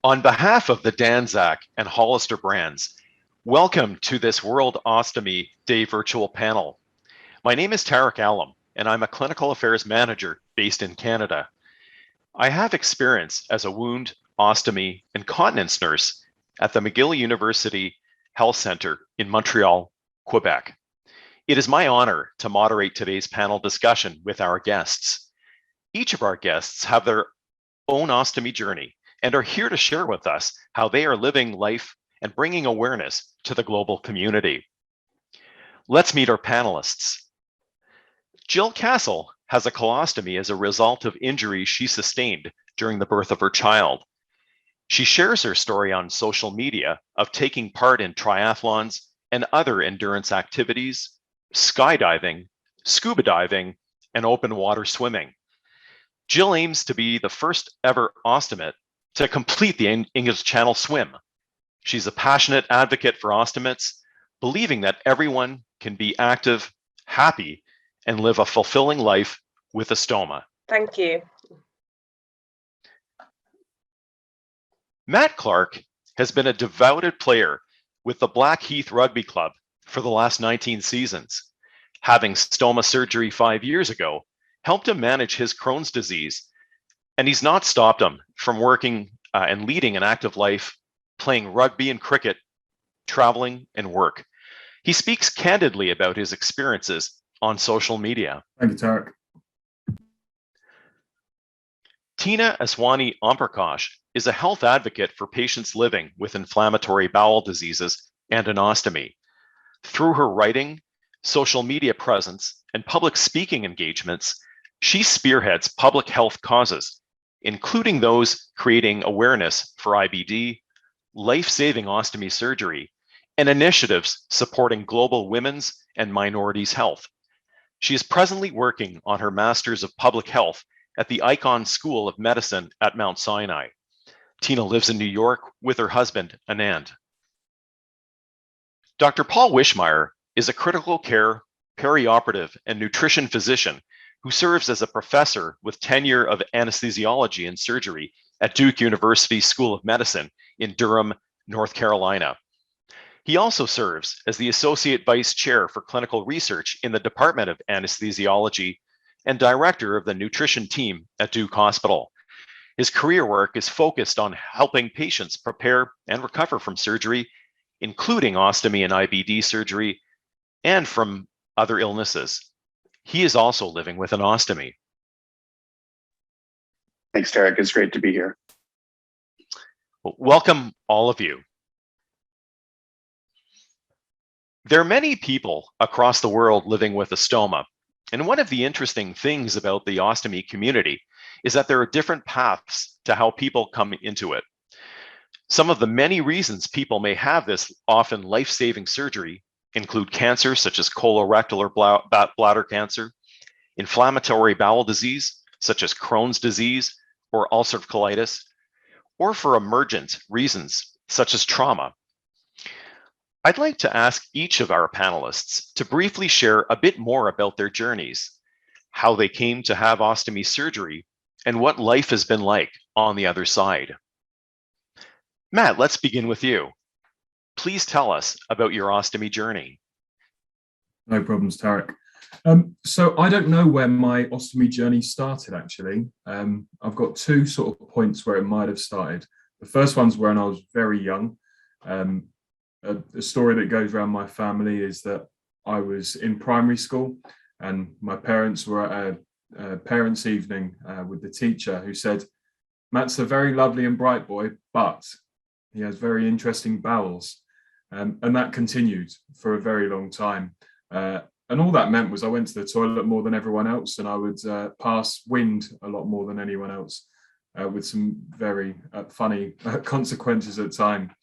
On behalf of the Dansac and Hollister brands, welcome to this World Ostomy Day virtual panel. My name is Tarek Alam, and I'm a clinical affairs manager based in Canada. I have experience as a wound, ostomy, and continence nurse at the McGill University Health Centre in Montreal, Quebec. It is my honor to moderate today's panel discussion with our guests. Each of our guests have their own ostomy journey and are here to share with us how they are living life and bringing awareness to the global community. Let's meet our panelists. Gill Castle has a colostomy as a result of injuries she sustained during the birth of her child. She shares her story on social media of taking part in triathlons and other endurance activities, skydiving, scuba diving, and open water swimming. Gill aims to be the first ever ostomate to complete the English Channel swim. She's a passionate advocate for ostomates, believing that everyone can be active, happy, and live a fulfilling life with a stoma. Thank you. Matt Clark has been a devoted player with the Blackheath Rugby Club for the last 19 seasons. Having stoma surgery 5 years ago helped him manage his Crohn's disease, and he's not stopped him from working and leading an active life, playing rugby and cricket, traveling and work. He speaks candidly about his experiences on social media. Thank you, Tarek. Tina Aswani Omprakash is a health advocate for patients living with inflammatory bowel diseases and an ostomy. Through her writing, social media presence, and public speaking engagements, she spearheads public health causes, including those creating awareness for IBD, life-saving ostomy surgery, and initiatives supporting global women's and minorities' health. She is presently working on her Master's of Public Health at the Icahn School of Medicine at Mount Sinai. Tina lives in New York with her husband, Anand. Dr. Paul Wischmeyer is a critical care, perioperative, and nutrition physician who serves as a professor with tenure of anesthesiology and surgery at Duke University School of Medicine in Durham, North Carolina. He also serves as the Associate Vice Chair for Clinical Research in the Department of Anesthesiology and Director of the Nutrition Team at Duke Hospital. His career work is focused on helping patients prepare and recover from surgery, including ostomy and IBD surgery, and from other illnesses. He is also living with an ostomy. Thanks, Tarek. It's great to be here. Well, welcome, all of you. There are many people across the world living with a stoma. And one of the interesting things about the ostomy community is that there are different paths to how people come into it. Some of the many reasons people may have this often life-saving surgery include cancer such as colorectal or bladder cancer, inflammatory bowel disease such as Crohn's disease or ulcerative colitis, or for emergent reasons such as trauma. I'd like to ask each of our panelists to briefly share a bit more about their journeys, how they came to have ostomy surgery, and what life has been like on the other side. Matt, let's begin with you. Please tell us about your ostomy journey. No problems, Tarek. So I don't know where my ostomy journey started, actually. I've got two sort of points where it might have started. The first one's when I was very young. A story that goes around my family is that I was in primary school and my parents were at a parents' evening with the teacher who said, "Matt's a very lovely and bright boy, but he has very interesting bowels." And that continued for a very long time. And all that meant was I went to the toilet more than everyone else, and I would pass wind a lot more than anyone else, with some very funny consequences at the time.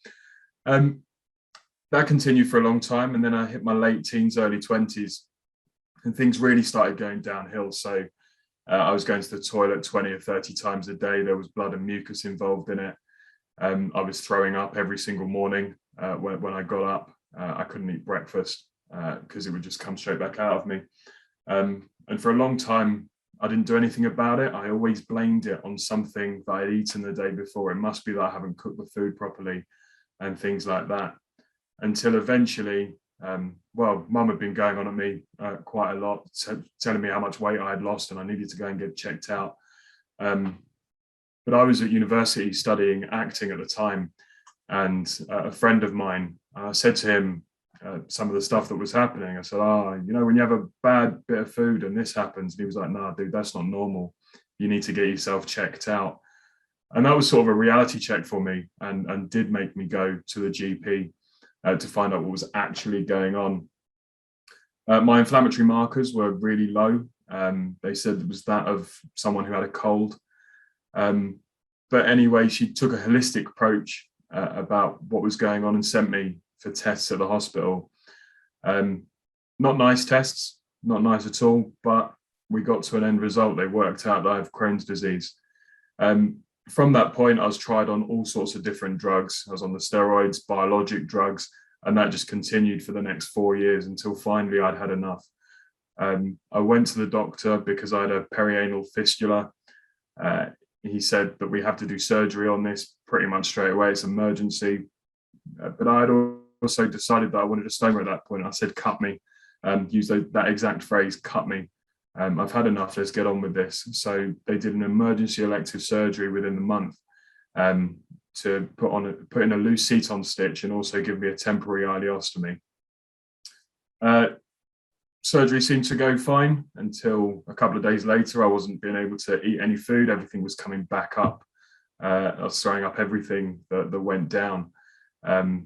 That continued for a long time, and then I hit my late teens, early 20s, and things really started going downhill. So I was going to the toilet 20 or 30 times a day. There was blood and mucus involved in it. I was throwing up every single morning when I got up. I couldn't eat breakfast because it would just come straight back out of me. And for a long time, I didn't do anything about it. I always blamed it on something that I'd eaten the day before. It must be that I haven't cooked the food properly and things like that. Until eventually, Mum had been going on at me quite a lot, telling me how much weight I had lost and I needed to go and get checked out. But I was at university studying acting at the time, and a friend of mine, I said to him some of the stuff that was happening. I said, when you have a bad bit of food and this happens, and he was like, "No, dude, that's not normal. You need to get yourself checked out." And that was sort of a reality check for me, and did make me go to the GP to find out what was actually going on. My inflammatory markers were really low. They said it was that of someone who had a cold. But anyway, she took a holistic approach about what was going on and sent me for tests at the hospital. Not nice tests, not nice at all, but we got to an end result. They worked out that I have Crohn's disease. From that point, I was tried on all sorts of different drugs. I was on the steroids, biologic drugs, and that just continued for the next 4 years until finally I'd had enough. I went to the doctor because I had a perianal fistula. He said that we have to do surgery on this pretty much straight away. It's emergency. But I had also decided that I wanted a stoma at that point. I said, "Cut me," used that exact phrase, "cut me. I've had enough, let's get on with this." So they did an emergency elective surgery within the month to put in a loose seton stitch and also give me a temporary ileostomy. Surgery seemed to go fine until a couple of days later. I wasn't being able to eat any food. Everything was coming back up. I was throwing up everything that went down,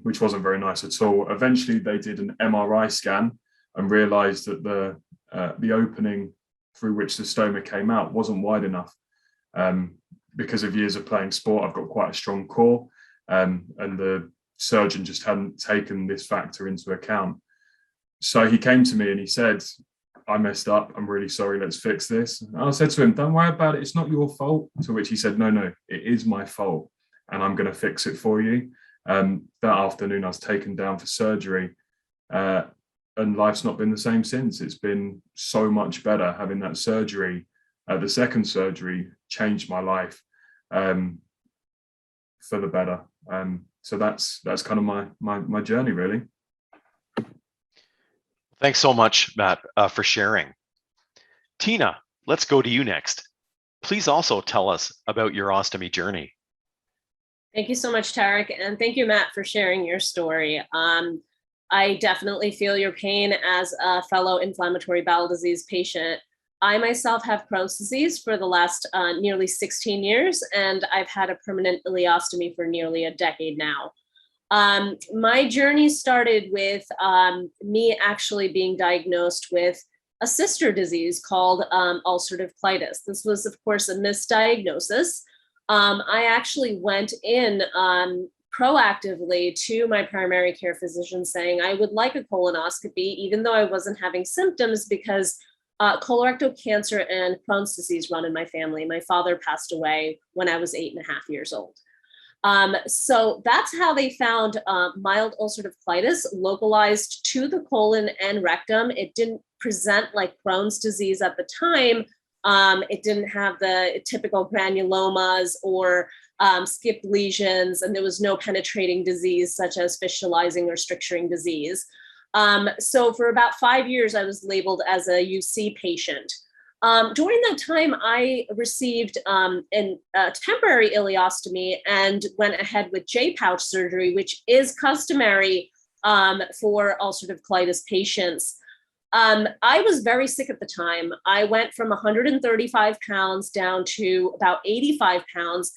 which wasn't very nice at all. Eventually, they did an MRI scan and realized that the opening through which the stoma came out wasn't wide enough. Because of years of playing sport, I've got quite a strong core, and the surgeon just hadn't taken this factor into account. So he came to me and he said, "I messed up. I'm really sorry. Let's fix this." And I said to him, "Don't worry about it. It's not your fault." To which he said, No, it is my fault, and I'm going to fix it for you." That afternoon, I was taken down for surgery, and life's not been the same since. It's been so much better having that surgery. The second surgery changed my life for the better. So that's kind of my journey, really. Thanks so much, Matt, for sharing. Tina, let's go to you next. Please also tell us about your ostomy journey. Thank you so much, Tarek, and thank you, Matt, for sharing your story. I definitely feel your pain as a fellow inflammatory bowel disease patient. I myself have Crohn's disease for the last nearly 16 years, and I've had a permanent ileostomy for nearly a decade now. My journey started with me actually being diagnosed with a sister disease called ulcerative colitis. This was, of course, a misdiagnosis. I actually went in proactively to my primary care physician saying I would like a colonoscopy, even though I wasn't having symptoms, because colorectal cancer and Crohn's disease run in my family. My father passed away when I was 8.5 years old. So that's how they found mild ulcerative colitis localized to the colon and rectum. It didn't present like Crohn's disease at the time. It didn't have the typical granulomas or skipped lesions, and there was no penetrating disease such as fistulizing or stricturing disease. So for about 5 years, I was labeled as a UC patient. During that time, I received a temporary ileostomy and went ahead with J-pouch surgery, which is customary for ulcerative colitis patients. I was very sick at the time. I went from 135 pounds down to about 85 pounds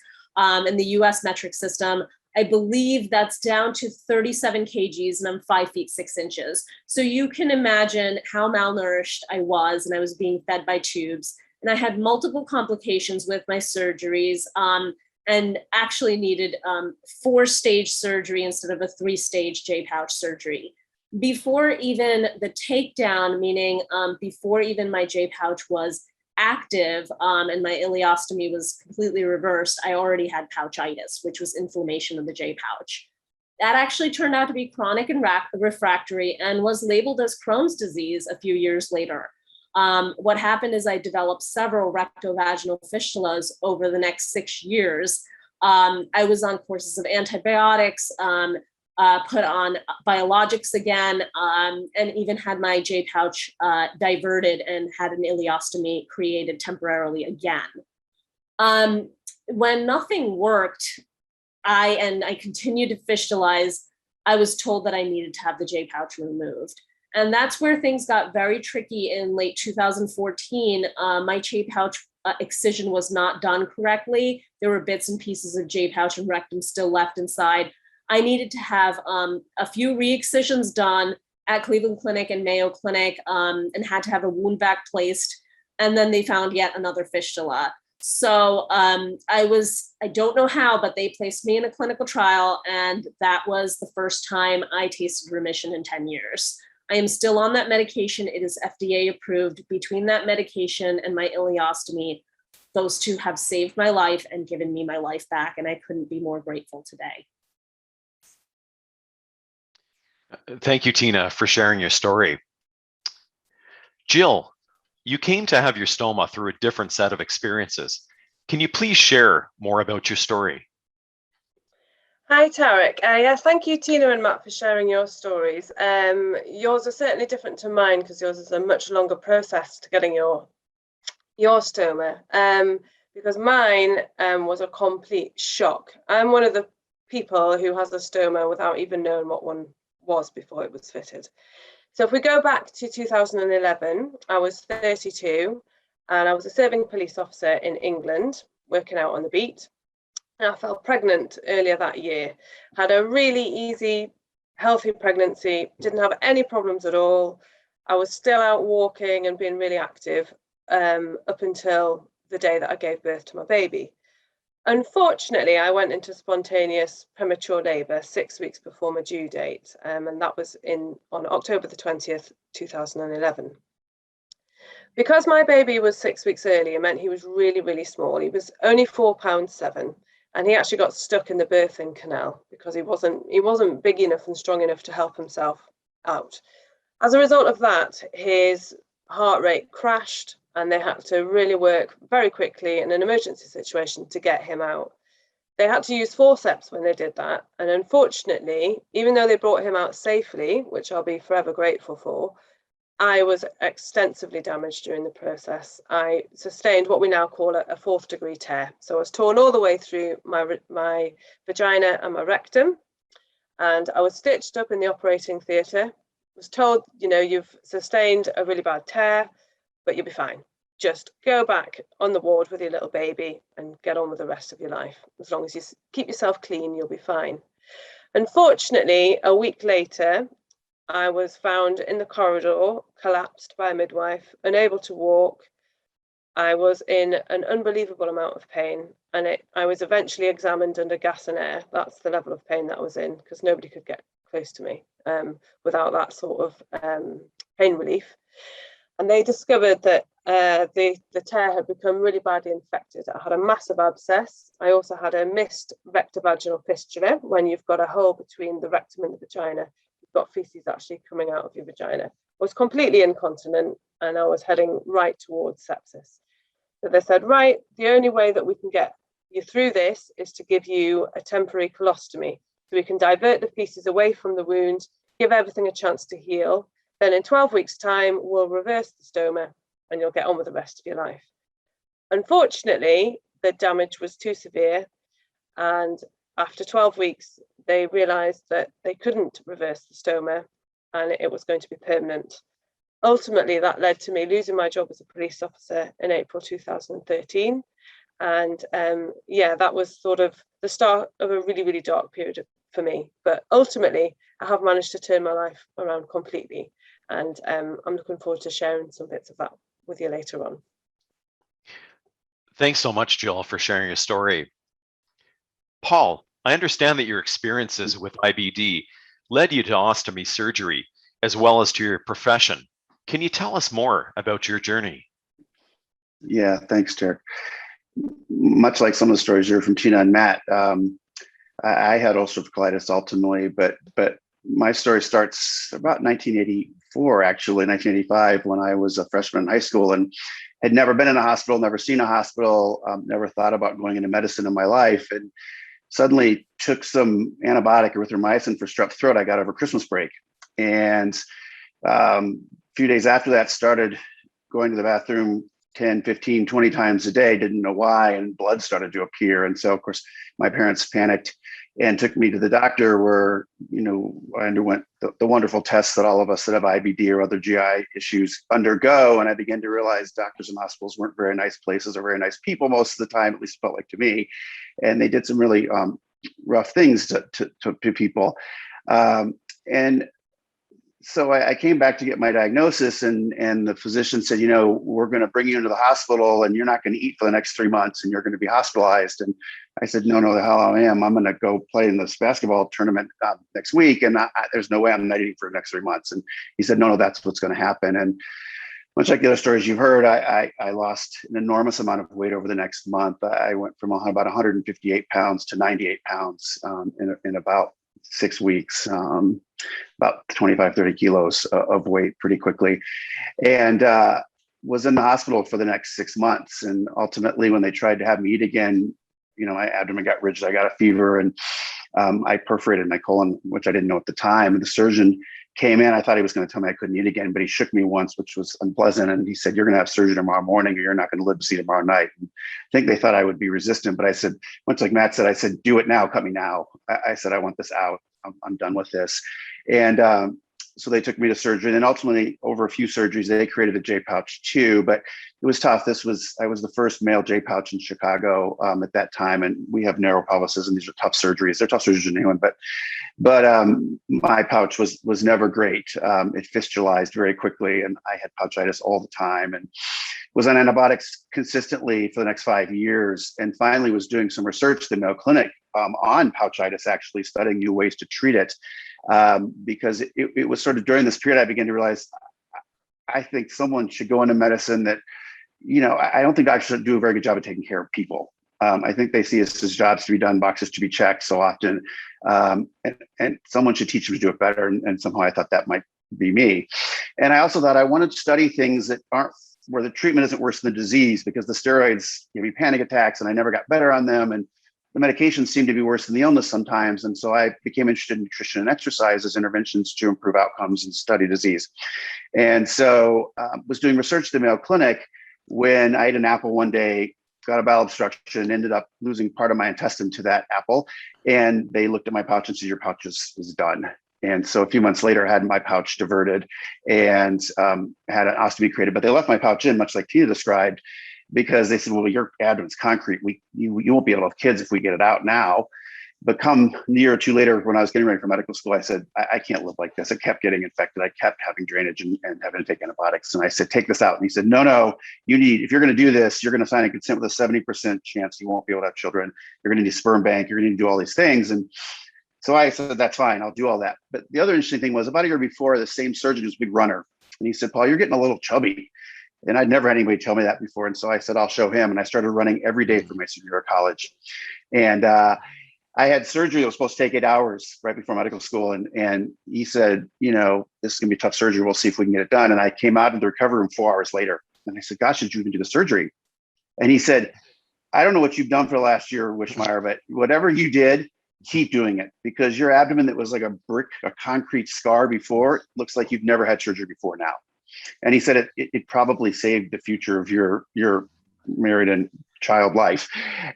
in the US metric system. I believe that's down to 37 kgs, and I'm 5 feet 6 inches. So you can imagine how malnourished I was, and I was being fed by tubes. And I had multiple complications with my surgeries, and actually needed 4-stage surgery instead of a 3-stage J-pouch surgery. Before even the takedown, meaning before even my J-pouch was active and my ileostomy was completely reversed, I already had pouchitis, which was inflammation of the J-pouch. That actually turned out to be chronic and refractory and was labeled as Crohn's disease a few years later. What happened is I developed several rectovaginal fistulas over the next 6 years. I was on courses of antibiotics, put on biologics again, and even had my J pouch diverted and had an ileostomy created temporarily again. When nothing worked, I continued to fistulize. I was told that I needed to have the J pouch removed. And that's where things got very tricky in late 2014. My J pouch excision was not done correctly. There were bits and pieces of J pouch and rectum still left inside. I needed to have a few re-excisions done at Cleveland Clinic and Mayo Clinic, and had to have a wound vac placed. And then they found yet another fistula. So I don't know how, but they placed me in a clinical trial, and that was the first time I tasted remission in 10 years. I am still on that medication. It is FDA approved. Between that medication and my ileostomy, those two have saved my life and given me my life back, and I couldn't be more grateful today. Thank you, Tina, for sharing your story. Gill, you came to have your stoma through a different set of experiences. Can you please share more about your story? Hi, Tarek. Yes, thank you, Tina and Matt, for sharing your stories. Yours are certainly different to mine because yours is a much longer process to getting your stoma. Because mine was a complete shock. I'm one of the people who has a stoma without even knowing what one was before it was fitted. So if we go back to 2011, I was 32 and I was a serving police officer in England, working out on the beat. I fell pregnant earlier that year, had a really easy, healthy pregnancy, didn't have any problems at all. I was still out walking and being really active up until the day that I gave birth to my baby. Unfortunately, I went into spontaneous premature labour 6 weeks before my due date, and that was on October the 20th, 2011. Because my baby was 6 weeks early, it meant he was really, really small. He was only 4 pounds 7. And he actually got stuck in the birthing canal because he wasn't big enough and strong enough to help himself out. As a result of that, his heart rate crashed and they had to really work very quickly in an emergency situation to get him out. They had to use forceps when they did that. And unfortunately, even though they brought him out safely, which I'll be forever grateful for, I was extensively damaged during the process. I sustained what we now call a 4th degree tear. So I was torn all the way through my vagina and my rectum, and I was stitched up in the operating theatre. Was told, you've sustained a really bad tear, but you'll be fine. Just go back on the ward with your little baby and get on with the rest of your life. As long as you keep yourself clean, you'll be fine. Unfortunately, a week later, I was found in the corridor, collapsed by a midwife, unable to walk. I was in an unbelievable amount of pain, and I was eventually examined under gas and air. That's the level of pain that I was in, because nobody could get close to me without that sort of pain relief. And they discovered that the tear had become really badly infected. I had a massive abscess. I also had a missed rectovaginal fistula. When you've got a hole between the rectum and the vagina, you've got feces actually coming out of your vagina. I was completely incontinent and I was heading right towards sepsis. So they said, right, the only way that we can get you through this is to give you a temporary colostomy. So we can divert the feces away from the wound, give everything a chance to heal. Then in 12 weeks' time, we'll reverse the stoma and you'll get on with the rest of your life. Unfortunately, the damage was too severe. And after 12 weeks, they realized that they couldn't reverse the stoma and it was going to be permanent. Ultimately, that led to me losing my job as a police officer in April 2013. And that was sort of the start of a really, really dark period for me. But ultimately, I have managed to turn my life around completely. And I'm looking forward to sharing some bits of that with you later on. Thanks so much, Jill, for sharing your story. Paul, I understand that your experiences with IBD led you to ostomy surgery, as well as to your profession. Can you tell us more about your journey? Yeah, thanks, Derek. Much like some of the stories you heard from Tina and Matt, I had ulcerative colitis ultimately, but my story starts about 1984 1984, actually, 1985, when I was a freshman in high school and had never been in a hospital, never seen a hospital, never thought about going into medicine in my life. And suddenly took some antibiotic erythromycin for strep throat I got over Christmas break. And a few days after that, started going to the bathroom 10, 15, 20 times a day, didn't know why, and blood started to appear. And so, of course, my parents panicked and took me to the doctor where, I underwent the wonderful tests that all of us that have IBD or other GI issues undergo. And I began to realize doctors and hospitals weren't very nice places or very nice people most of the time, at least felt like to me. And they did some really rough things to people. And so I came back to get my diagnosis, and the physician said, we're going to bring you into the hospital and you're not going to eat for the next 3 months and you're going to be hospitalized. And I said, no, the hell I am. I'm going to go play in this basketball tournament next week. And there's no way I'm not eating for the next 3 months. And he said, no, that's what's going to happen. And much like the other stories you've heard, I lost an enormous amount of weight over the next month. I went from about 158 pounds to 98 pounds in about 6 weeks, about 25, 30 kilos of weight pretty quickly, and was in the hospital for the next 6 months. And ultimately, when they tried to have me eat again, my abdomen got rigid, I got a fever, and I perforated my colon, which I didn't know at the time. And the surgeon came in. I thought he was going to tell me I couldn't eat again, but he shook me once, which was unpleasant. And he said, you're going to have surgery tomorrow morning or you're not going to live to see tomorrow night. And I think they thought I would be resistant, but I said, much like Matt said, I said, do it now, cut me now. I said, I want this out. I'm done with this. And so they took me to surgery. And then ultimately, over a few surgeries, they created a J pouch too, but it was tough. I was the first male J pouch in Chicago at that time. And we have narrow pelvises, and these are tough surgeries. They're tough surgeries in anyone, but my pouch was never great. It fistulized very quickly, and I had pouchitis all the time, and was on antibiotics consistently for the next 5 years, and finally was doing some research at the Mayo Clinic on pouchitis, actually studying new ways to treat it, because it was sort of during this period I began to realize I think someone should go into medicine that, I don't think doctors should do a very good job of taking care of people. I think they see us as jobs to be done, boxes to be checked so often, and someone should teach them to do it better. And somehow I thought that might be me. And I also thought I wanted to study things that aren't where the treatment isn't worse than the disease, because the steroids give me panic attacks and I never got better on them. And the medications seem to be worse than the illness sometimes. And so I became interested in nutrition and exercise as interventions to improve outcomes and study disease. And so was doing research at the Mayo Clinic when I ate an apple one day, got a bowel obstruction, ended up losing part of my intestine to that apple. And they looked at my pouch and said, your pouch is done. And so a few months later, I had my pouch diverted and had an ostomy created, but they left my pouch in, much like Tina described, because they said, well, your abdomen's concrete. You won't be able to have kids if we get it out now. But come a year or two later, when I was getting ready for medical school, I said, I can't live like this. I kept getting infected. I kept having drainage and having to take antibiotics. And I said, take this out. And he said, no, if you're going to do this, you're going to sign a consent with a 70% chance you won't be able to have children. You're going to need a sperm bank. You're going to need to do all these things. And so I said, that's fine. I'll do all that. But the other interesting thing was about a year before, the same surgeon was a big runner. And he said, Paul, you're getting a little chubby. And I'd never had anybody tell me that before. And so I said, I'll show him. And I started running every day for my senior year of college. And I had surgery that was supposed to take 8 hours right before medical school. And he said, this is going to be a tough surgery. We'll see if we can get it done. And I came out of the recovery room 4 hours later. And I said, gosh, did you even do the surgery? And he said, I don't know what you've done for the last year, Wischmeyer, but whatever you did, keep doing it, because your abdomen that was like a concrete scar before looks like you've never had surgery before now. And he said it probably saved the future of your married and child life.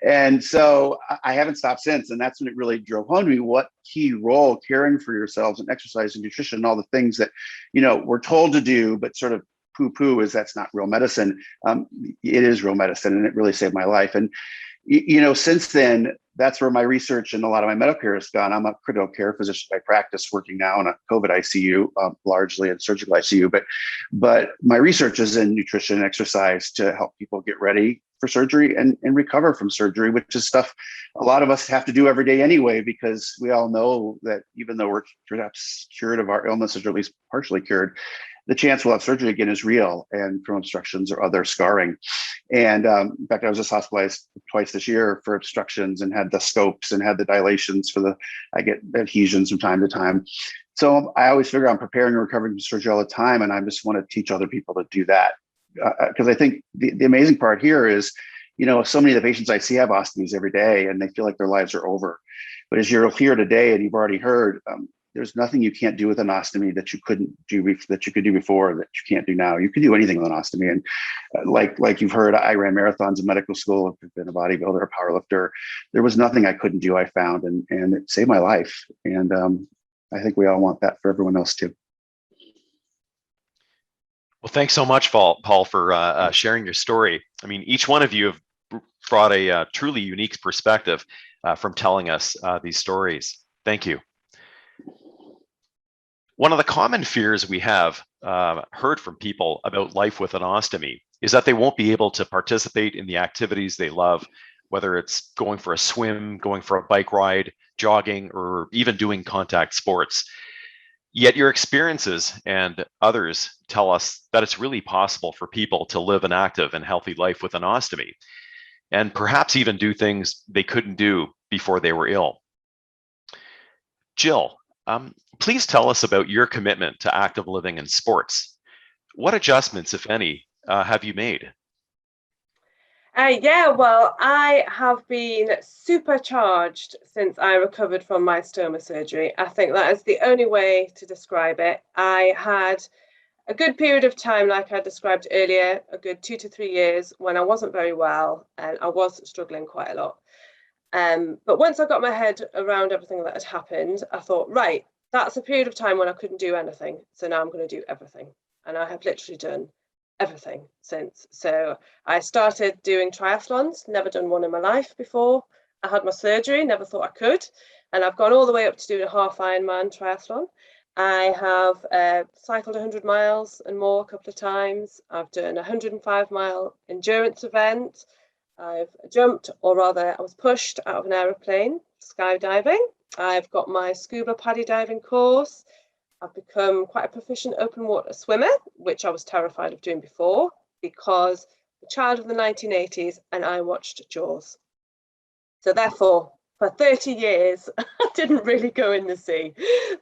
And so I haven't stopped since. And that's when it really drove home to me what key role caring for yourselves and exercise and nutrition and all the things that, we're told to do, but sort of poo-poo is that's not real medicine. It is real medicine, and it really saved my life. And, since then, that's where my research and a lot of my medical care has gone. I'm a critical care physician by practice, working now in a COVID ICU, largely in surgical ICU. But my research is in nutrition and exercise to help people get ready for surgery and recover from surgery, which is stuff a lot of us have to do every day anyway, because we all know that even though we're perhaps cured of our illnesses, or at least partially cured, the chance we'll have surgery again is real, and from obstructions or other scarring. And in fact, I was just hospitalized twice this year for obstructions and had the scopes and had the dilations I get adhesions from time to time. So I always figure I'm preparing and recovering from surgery all the time, and I just want to teach other people to do that. Because I think the amazing part here is, so many of the patients I see have ostomies every day, and they feel like their lives are over. But as you're here today, and you've already heard, there's nothing you can't do with an ostomy that you couldn't do, that you could do before, that you can't do now. You can do anything with an ostomy. And like you've heard, I ran marathons in medical school. I've been a bodybuilder, a powerlifter. There was nothing I couldn't do, I found, and it saved my life. And I think we all want that for everyone else too. Well, thanks so much, Paul, for sharing your story. I mean, each one of you have brought a truly unique perspective from telling us these stories. Thank you. One of the common fears we have heard from people about life with an ostomy is that they won't be able to participate in the activities they love, whether it's going for a swim, going for a bike ride, jogging, or even doing contact sports. Yet your experiences and others tell us that it's really possible for people to live an active and healthy life with an ostomy, and perhaps even do things they couldn't do before they were ill. Gill, please tell us about your commitment to active living and sports. What adjustments, if any, have you made? Yeah, well, I have been supercharged since I recovered from my stoma surgery. I think that is the only way to describe it. I had a good period of time, like I described earlier, a good 2 to 3 years when I wasn't very well and I was struggling quite a lot. But once I got my head around everything that had happened, I thought, right, that's a period of time when I couldn't do anything. So now I'm going to do everything. And I have literally done everything since. So I started doing triathlons, never done one in my life before. I had my surgery, never thought I could. And I've gone all the way up to doing a half Ironman triathlon. I have cycled 100 miles and more a couple of times. I've done a 105-mile endurance event. I've jumped, or rather I was pushed out of an aeroplane, skydiving. I've got my scuba paddy diving course. I've become quite a proficient open water swimmer, which I was terrified of doing before because I'm a child of the 1980s and I watched Jaws. So therefore, for 30 years, I didn't really go in the sea.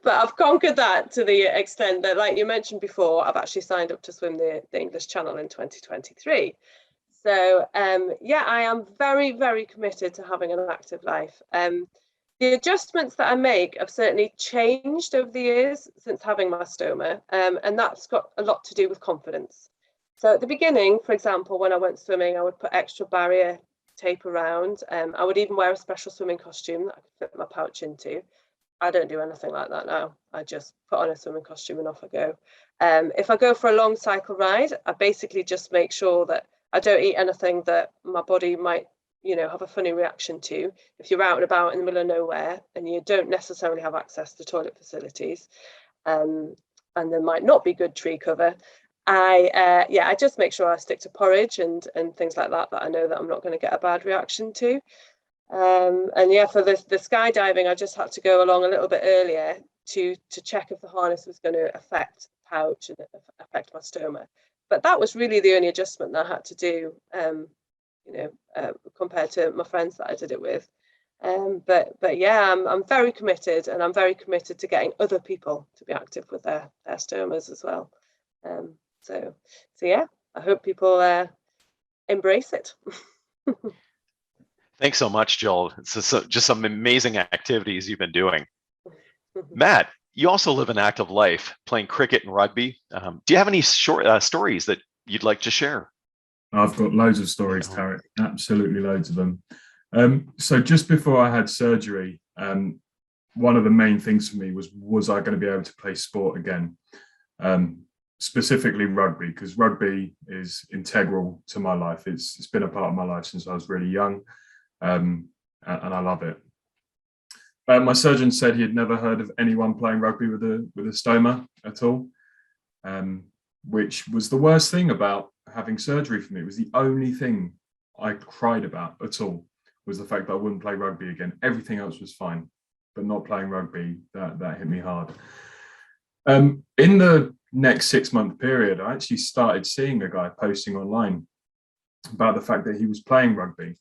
But I've conquered that to the extent that, like you mentioned before, I've actually signed up to swim the English Channel in 2023. So yeah, I am very, very committed to having an active life. The adjustments that I make have certainly changed over the years since having my stoma, and that's got a lot to do with confidence. So at the beginning, for example, when I went swimming, I would put extra barrier tape around. I would even wear a special swimming costume that I could fit my pouch into. I don't do anything like that now. I just put on a swimming costume and off I go. If I go for a long cycle ride, I basically just make sure that I don't eat anything that my body might, have a funny reaction to. If you're out and about in the middle of nowhere and you don't necessarily have access to toilet facilities, and there might not be good tree cover, I just make sure I stick to porridge and things like that I know that I'm not going to get a bad reaction to. And yeah, for the skydiving, I just had to go along a little bit earlier to check if the harness was going to affect the pouch and affect my stoma. But that was really the only adjustment that I had to do, compared to my friends that I did it with. But yeah, I'm very committed, and I'm very committed to getting other people to be active with their stomas as well. So yeah, I hope people embrace it. Thanks so much, Jill. It's just some amazing activities you've been doing. Matt, you also live an active life, playing cricket and rugby. Do you have any short stories that you'd like to share? I've got loads of stories, Tarek, absolutely loads of them. So just before I had surgery, one of the main things for me was I going to be able to play sport again, specifically rugby, because rugby is integral to my life. It's been a part of my life since I was really young, and I love it. My surgeon said he had never heard of anyone playing rugby with a stoma at all, which was the worst thing about having surgery for me. It was the only thing I cried about at all, was the fact that I wouldn't play rugby again. Everything else was fine, but not playing rugby, that hit me hard. In the next 6-month period, I actually started seeing a guy posting online about the fact that he was playing rugby.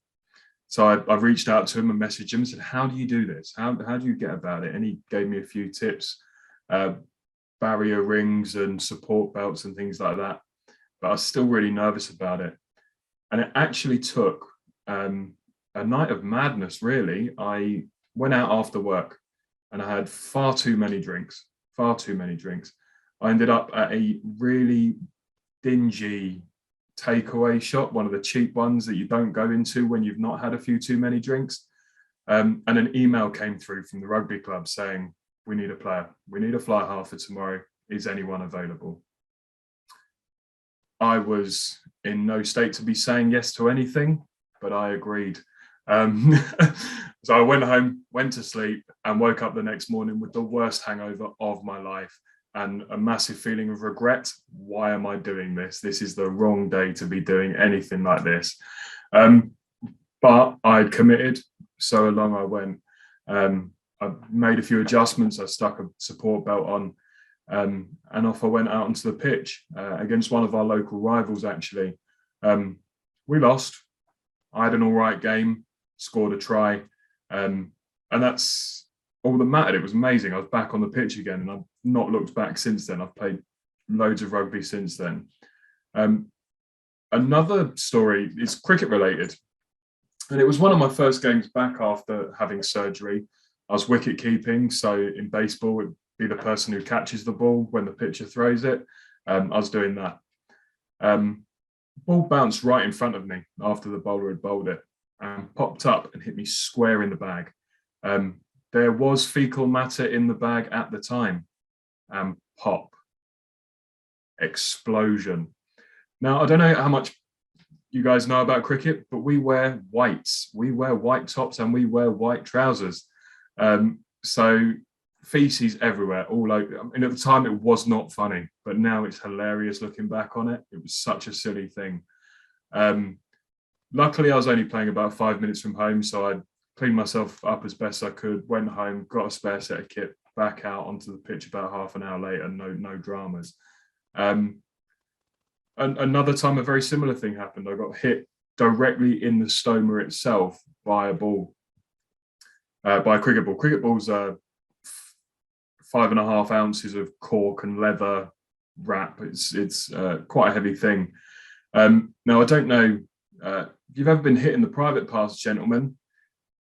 So I reached out to him and messaged him and said, how do you do this? How do you get about it? And he gave me a few tips, barrier rings and support belts and things like that. But I was still really nervous about it. And it actually took a night of madness, really. I went out after work and I had far too many drinks. I ended up at a really dingy takeaway shop, one of the cheap ones that you don't go into when you've not had a few too many drinks. And an email came through from the rugby club saying, we need a player. We need a fly half for tomorrow. Is anyone available? I was in no state to be saying yes to anything, but I agreed. So I went home, went to sleep, and woke up the next morning with the worst hangover of my life and a massive feeling of regret. Why am I doing this? This is the wrong day to be doing anything like this. But I'd committed, so along I went. I made a few adjustments. I stuck a support belt on, and off I went out onto the pitch against one of our local rivals, actually. We lost. I had an all right game, scored a try, and that's all that mattered. It was amazing. I was back on the pitch again, and I've not looked back since then. I've played loads of rugby since then. Another story is cricket related, and it was one of my first games back after having surgery. I was wicket keeping, so in baseball, it'd be the person who catches the ball when the pitcher throws it. I was doing that. Ball bounced right in front of me after the bowler had bowled it and popped up and hit me square in the bag. There was fecal matter in the bag at the time, and pop, explosion. Now, I don't know how much you guys know about cricket, but we wear whites. We wear white tops and we wear white trousers. So feces everywhere, all over. I mean, at the time it was not funny, but now it's hilarious looking back on it. It was such a silly thing. Luckily, I was only playing about 5 minutes from home, so I cleaned myself up as best I could, went home, got a spare set of kit, back out onto the pitch about half an hour later, no dramas. And another time, a very similar thing happened. I got hit directly in the stoma itself by a ball, by a cricket ball. Cricket balls are 5.5 ounces of cork and leather wrap. It's quite a heavy thing. Now, I don't know if you've ever been hit in the private parts, gentlemen.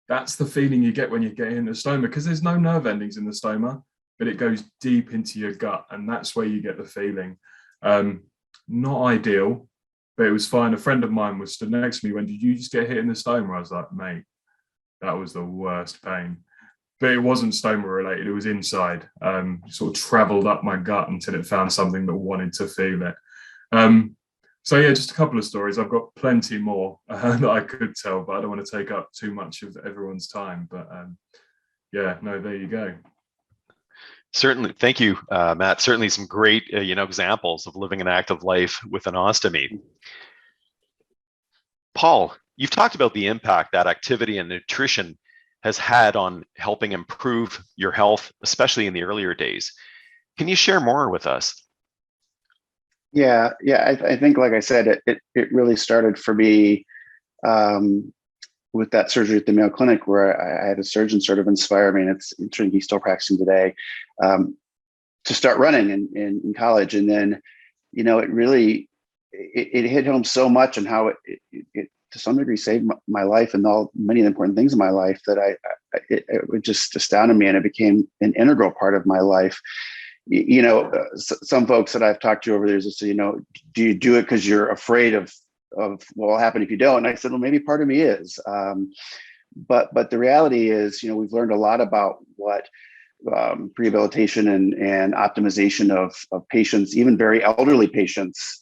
That's the feeling you get when you get in the stoma, because there's no nerve endings in the stoma, but it goes deep into your gut, and that's where you get the feeling. Not ideal, but it was fine. A friend of mine was stood next to me when, did you just get hit in the stoma? I was like, mate, that was the worst pain. But it wasn't stoma related, it was inside. Sort of traveled up my gut until it found something that wanted to feel it. So yeah, just a couple of stories. I've got plenty more that I could tell, but I don't want to take up too much of everyone's time. But yeah, no, there you go. Certainly. Thank you, Matt. Certainly some great, examples of living an active life with an ostomy. Paul, you've talked about the impact that activity and nutrition has had on helping improve your health, especially in the earlier days. Can you share more with us? Yeah. I think, like I said, it really started for me with that surgery at the Mayo Clinic, where I had a surgeon sort of inspire me, and it's interesting, he's still practicing today, to start running in college. And then, it really, it hit home so much, and how it to some degree saved my life and many of the important things in my life, that it just astounded me, and it became an integral part of my life. Some folks that I've talked to over there just say, do you do it because you're afraid of what will happen if you don't? And I said, well, maybe part of me is. But the reality is, we've learned a lot about what rehabilitation and optimization of patients, even very elderly patients,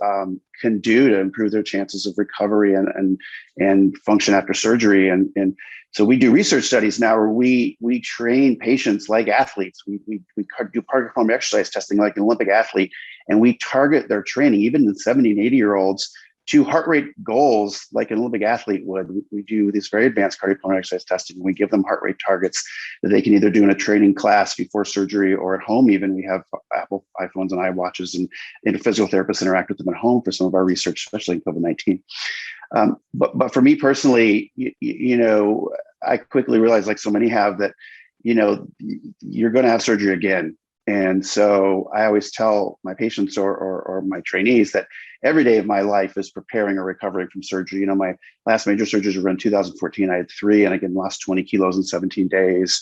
can do to improve their chances of recovery and function after surgery. And so we do research studies now where we train patients like athletes. We do particular exercise testing like an Olympic athlete, and we target their training, even in 70 and 80-year-olds, to heart rate goals like an Olympic athlete would. We do this very advanced cardiopulmonary exercise testing. We give them heart rate targets that they can either do in a training class before surgery or at home. Even we have Apple iPhones and iWatches, and physical therapists interact with them at home for some of our research, especially in COVID-19. But for me personally, I quickly realized, like so many have, that you're going to have surgery again. And so I always tell my patients or my trainees that every day of my life is preparing or recovering from surgery. My last major surgeries were in 2014. I had 3, and again, lost 20 kilos in 17 days,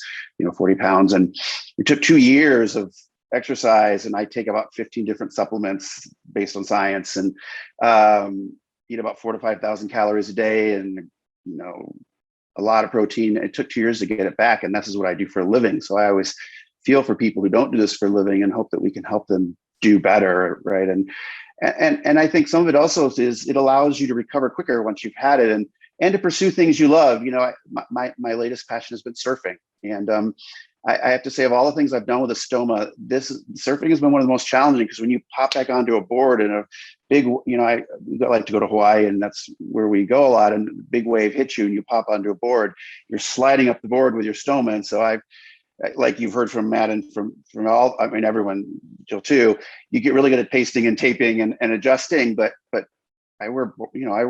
40 pounds. And it took 2 years of exercise, and I take about 15 different supplements based on science, and eat about 4,000 to 5,000 calories a day, and, a lot of protein. It took 2 years to get it back. And this is what I do for a living. So I always feel for people who don't do this for a living and hope that we can help them do better, right? And I think some of it also is it allows you to recover quicker once you've had it, and to pursue things you love. My latest passion has been surfing, and I have to say, of all the things I've done with a stoma, surfing has been one of the most challenging, because when you pop back onto a board in a big, I like to go to Hawaii, and that's where we go a lot, and a big wave hits you and you pop onto a board, you're sliding up the board with your stoma. And so like you've heard from Matt and from all, everyone, Jill too, you get really good at pasting and taping and adjusting, but I wear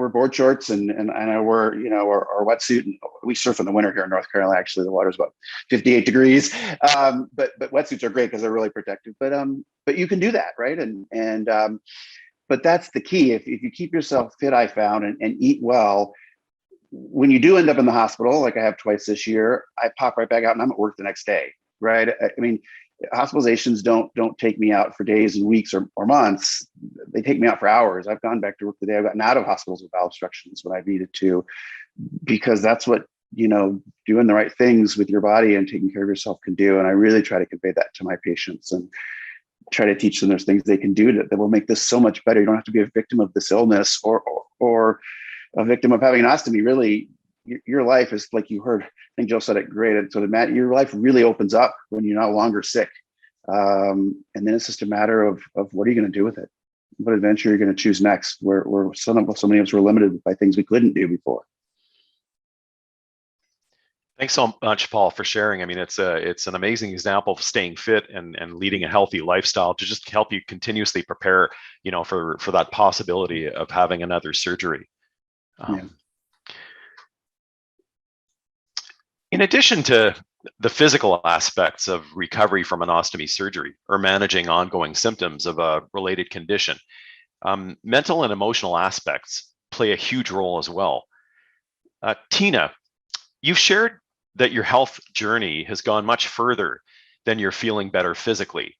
board shorts and I wear, our wetsuit, and we surf in the winter here in North Carolina. Actually, the water's about 58 degrees. But wetsuits are great because they're really protective, but you can do that, right? But that's the key. If you keep yourself fit, I found, and eat well, when you do end up in the hospital, like I have twice this year, I pop right back out and I'm at work the next day, right? Hospitalizations don't take me out for days and weeks or months. They take me out for hours. I've gone back to work today. I've gotten out of hospitals with valve obstructions when I've needed to, because that's what, doing the right things with your body and taking care of yourself can do. And I really try to convey that to my patients and try to teach them there's things they can do that will make this so much better. You don't have to be a victim of this illness or a victim of having an ostomy. Really, your life is, like you heard, I think Jill said it great. And so Matt, your life really opens up when you're no longer sick. And then it's just a matter of what are you going to do with it? What adventure you're going to choose next? Where so many of us were limited by things we couldn't do before. Thanks so much, Paul, for sharing. It's an amazing example of staying fit and leading a healthy lifestyle to just help you continuously prepare, for that possibility of having another surgery. In addition to the physical aspects of recovery from an ostomy surgery or managing ongoing symptoms of a related condition, mental and emotional aspects play a huge role as well. Tina, you've shared that your health journey has gone much further than you're feeling better physically.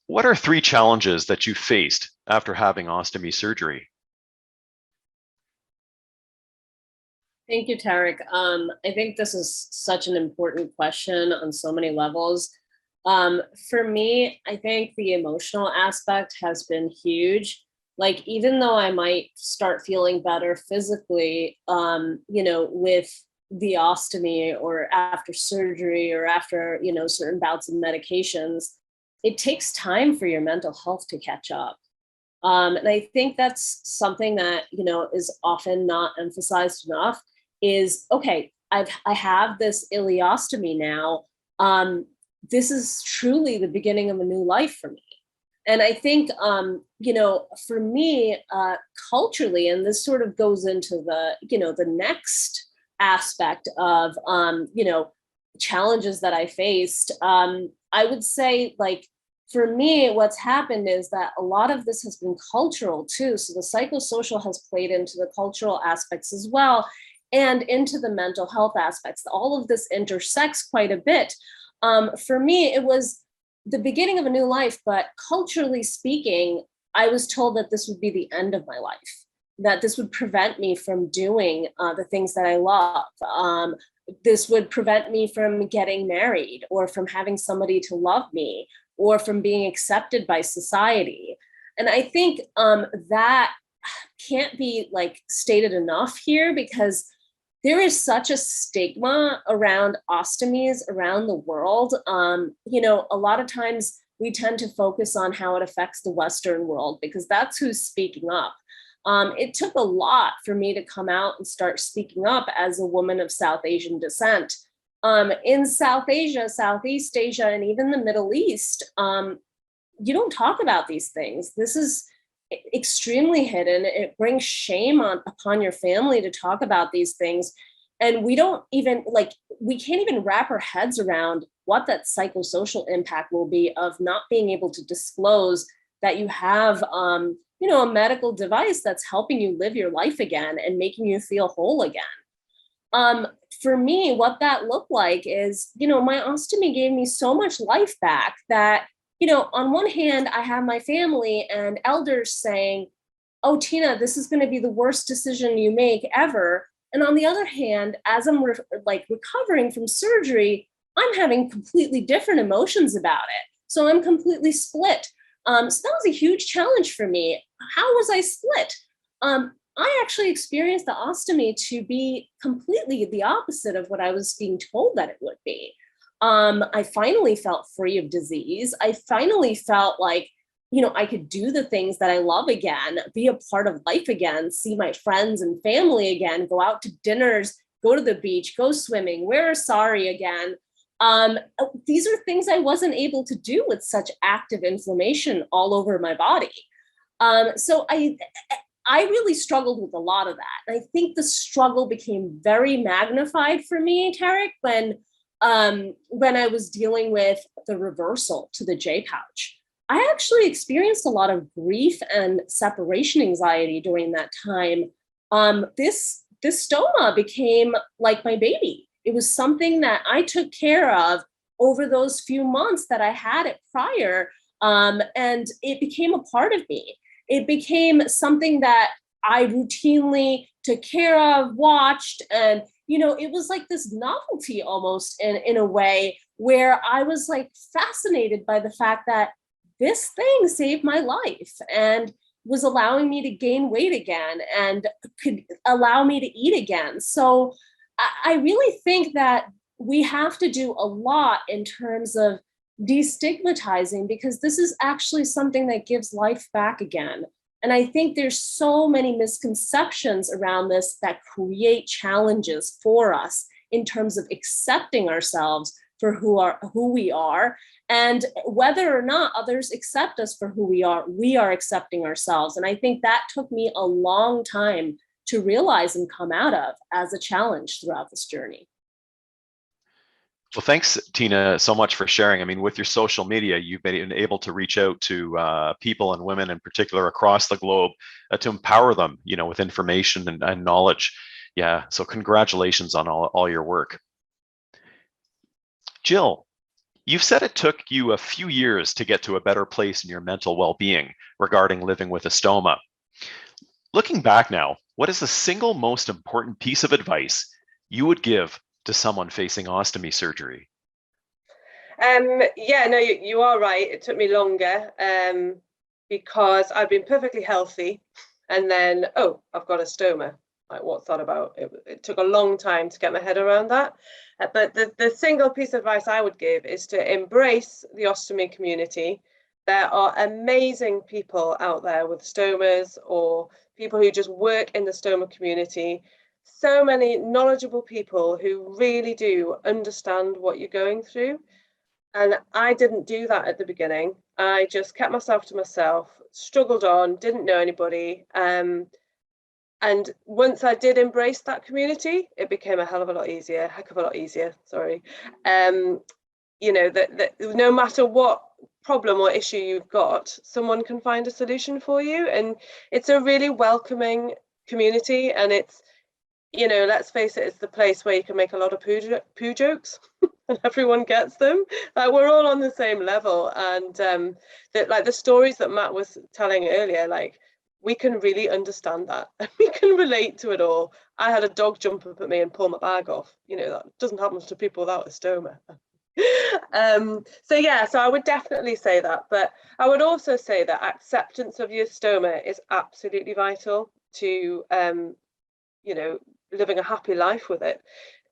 What are 3 challenges that you faced after having ostomy surgery? Thank you, Tarek. I think this is such an important question on so many levels. For me, I think the emotional aspect has been huge. Like, even though I might start feeling better physically, with the ostomy or after surgery or after, certain bouts of medications, it takes time for your mental health to catch up. And I think that's something that, is often not emphasized enough. Is, okay, I have this ileostomy now. This is truly the beginning of a new life for me. And I think, for me, culturally, and this sort of goes into the next aspect of, challenges that I faced, I would say, like, for me, what's happened is that a lot of this has been cultural too. So the psychosocial has played into the cultural aspects as well, and into the mental health aspects. All of this intersects quite a bit. For me, it was the beginning of a new life, but culturally speaking, I was told that this would be the end of my life, that this would prevent me from doing the things that I love. This would prevent me from getting married or from having somebody to love me or from being accepted by society. And I think that can't be stated enough here, because there is such a stigma around ostomies around the world. A lot of times we tend to focus on how it affects the Western world because that's who's speaking up. It took a lot for me to come out and start speaking up as a woman of South Asian descent. In South Asia, Southeast Asia, and even the Middle East, you don't talk about these things. This is extremely hidden. It brings shame upon your family to talk about these things. And we don't even we can't even wrap our heads around what that psychosocial impact will be of not being able to disclose that you have, a medical device that's helping you live your life again and making you feel whole again. For me, what that looked like is, my ostomy gave me so much life back that, on one hand, I have my family and elders saying, "Oh, Tina, this is going to be the worst decision you make ever." And on the other hand, as I'm recovering from surgery, I'm having completely different emotions about it. So I'm completely split. So that was a huge challenge for me. How was I split? I actually experienced the ostomy to be completely the opposite of what I was being told that it would be. I finally felt free of disease. I finally felt like, I could do the things that I love again, be a part of life again, see my friends and family again, go out to dinners, go to the beach, go swimming, wear a sari again. These are things I wasn't able to do with such active inflammation all over my body. So I really struggled with a lot of that. And I think the struggle became very magnified for me, Tarek, when I was dealing with the reversal to the J pouch. I actually experienced a lot of grief and separation anxiety during that time. This stoma became like my baby. It was something that I took care of over those few months that I had it prior, and it became a part of me. It became something that I routinely took care of, watched, and it was like this novelty almost in a way where I was like fascinated by the fact that this thing saved my life and was allowing me to gain weight again and could allow me to eat again. So I really think that we have to do a lot in terms of destigmatizing, because this is actually something that gives life back again. And I think there's so many misconceptions around this that create challenges for us in terms of accepting ourselves for who we are. And whether or not others accept us for who we are accepting ourselves. And I think that took me a long time to realize and come out of as a challenge throughout this journey. Well, thanks, Tina, so much for sharing. I mean, with your social media, you've been able to reach out to people and women in particular across the globe to empower them, with information and knowledge. Yeah, so congratulations on all your work. Gill, you've said it took you a few years to get to a better place in your mental well-being regarding living with a stoma. Looking back now, what is the single most important piece of advice you would give to someone facing ostomy surgery? You are right. It took me longer because I've been perfectly healthy, and then, I've got a stoma. Like, what's that about? It took a long time to get my head around that. But the single piece of advice I would give is to embrace the ostomy community. There are amazing people out there with stomas, or people who just work in the stoma community. So many knowledgeable people who really do understand what you're going through. And I didn't do that at the beginning. I just kept myself to myself, struggled on, didn't know anybody. And once I did embrace that community, it became a heck of a lot easier. Sorry. That no matter what problem or issue you've got, someone can find a solution for you. And it's a really welcoming community. And it's, let's face it, it's the place where you can make a lot of poo jokes and everyone gets them. Like, we're all on the same level. And the stories that Matt was telling earlier, we can really understand that. We can relate to it all. I had a dog jump up at me and pull my bag off. That doesn't happen to people without a stoma. So I would definitely say that. But I would also say that acceptance of your stoma is absolutely vital to, living a happy life with it.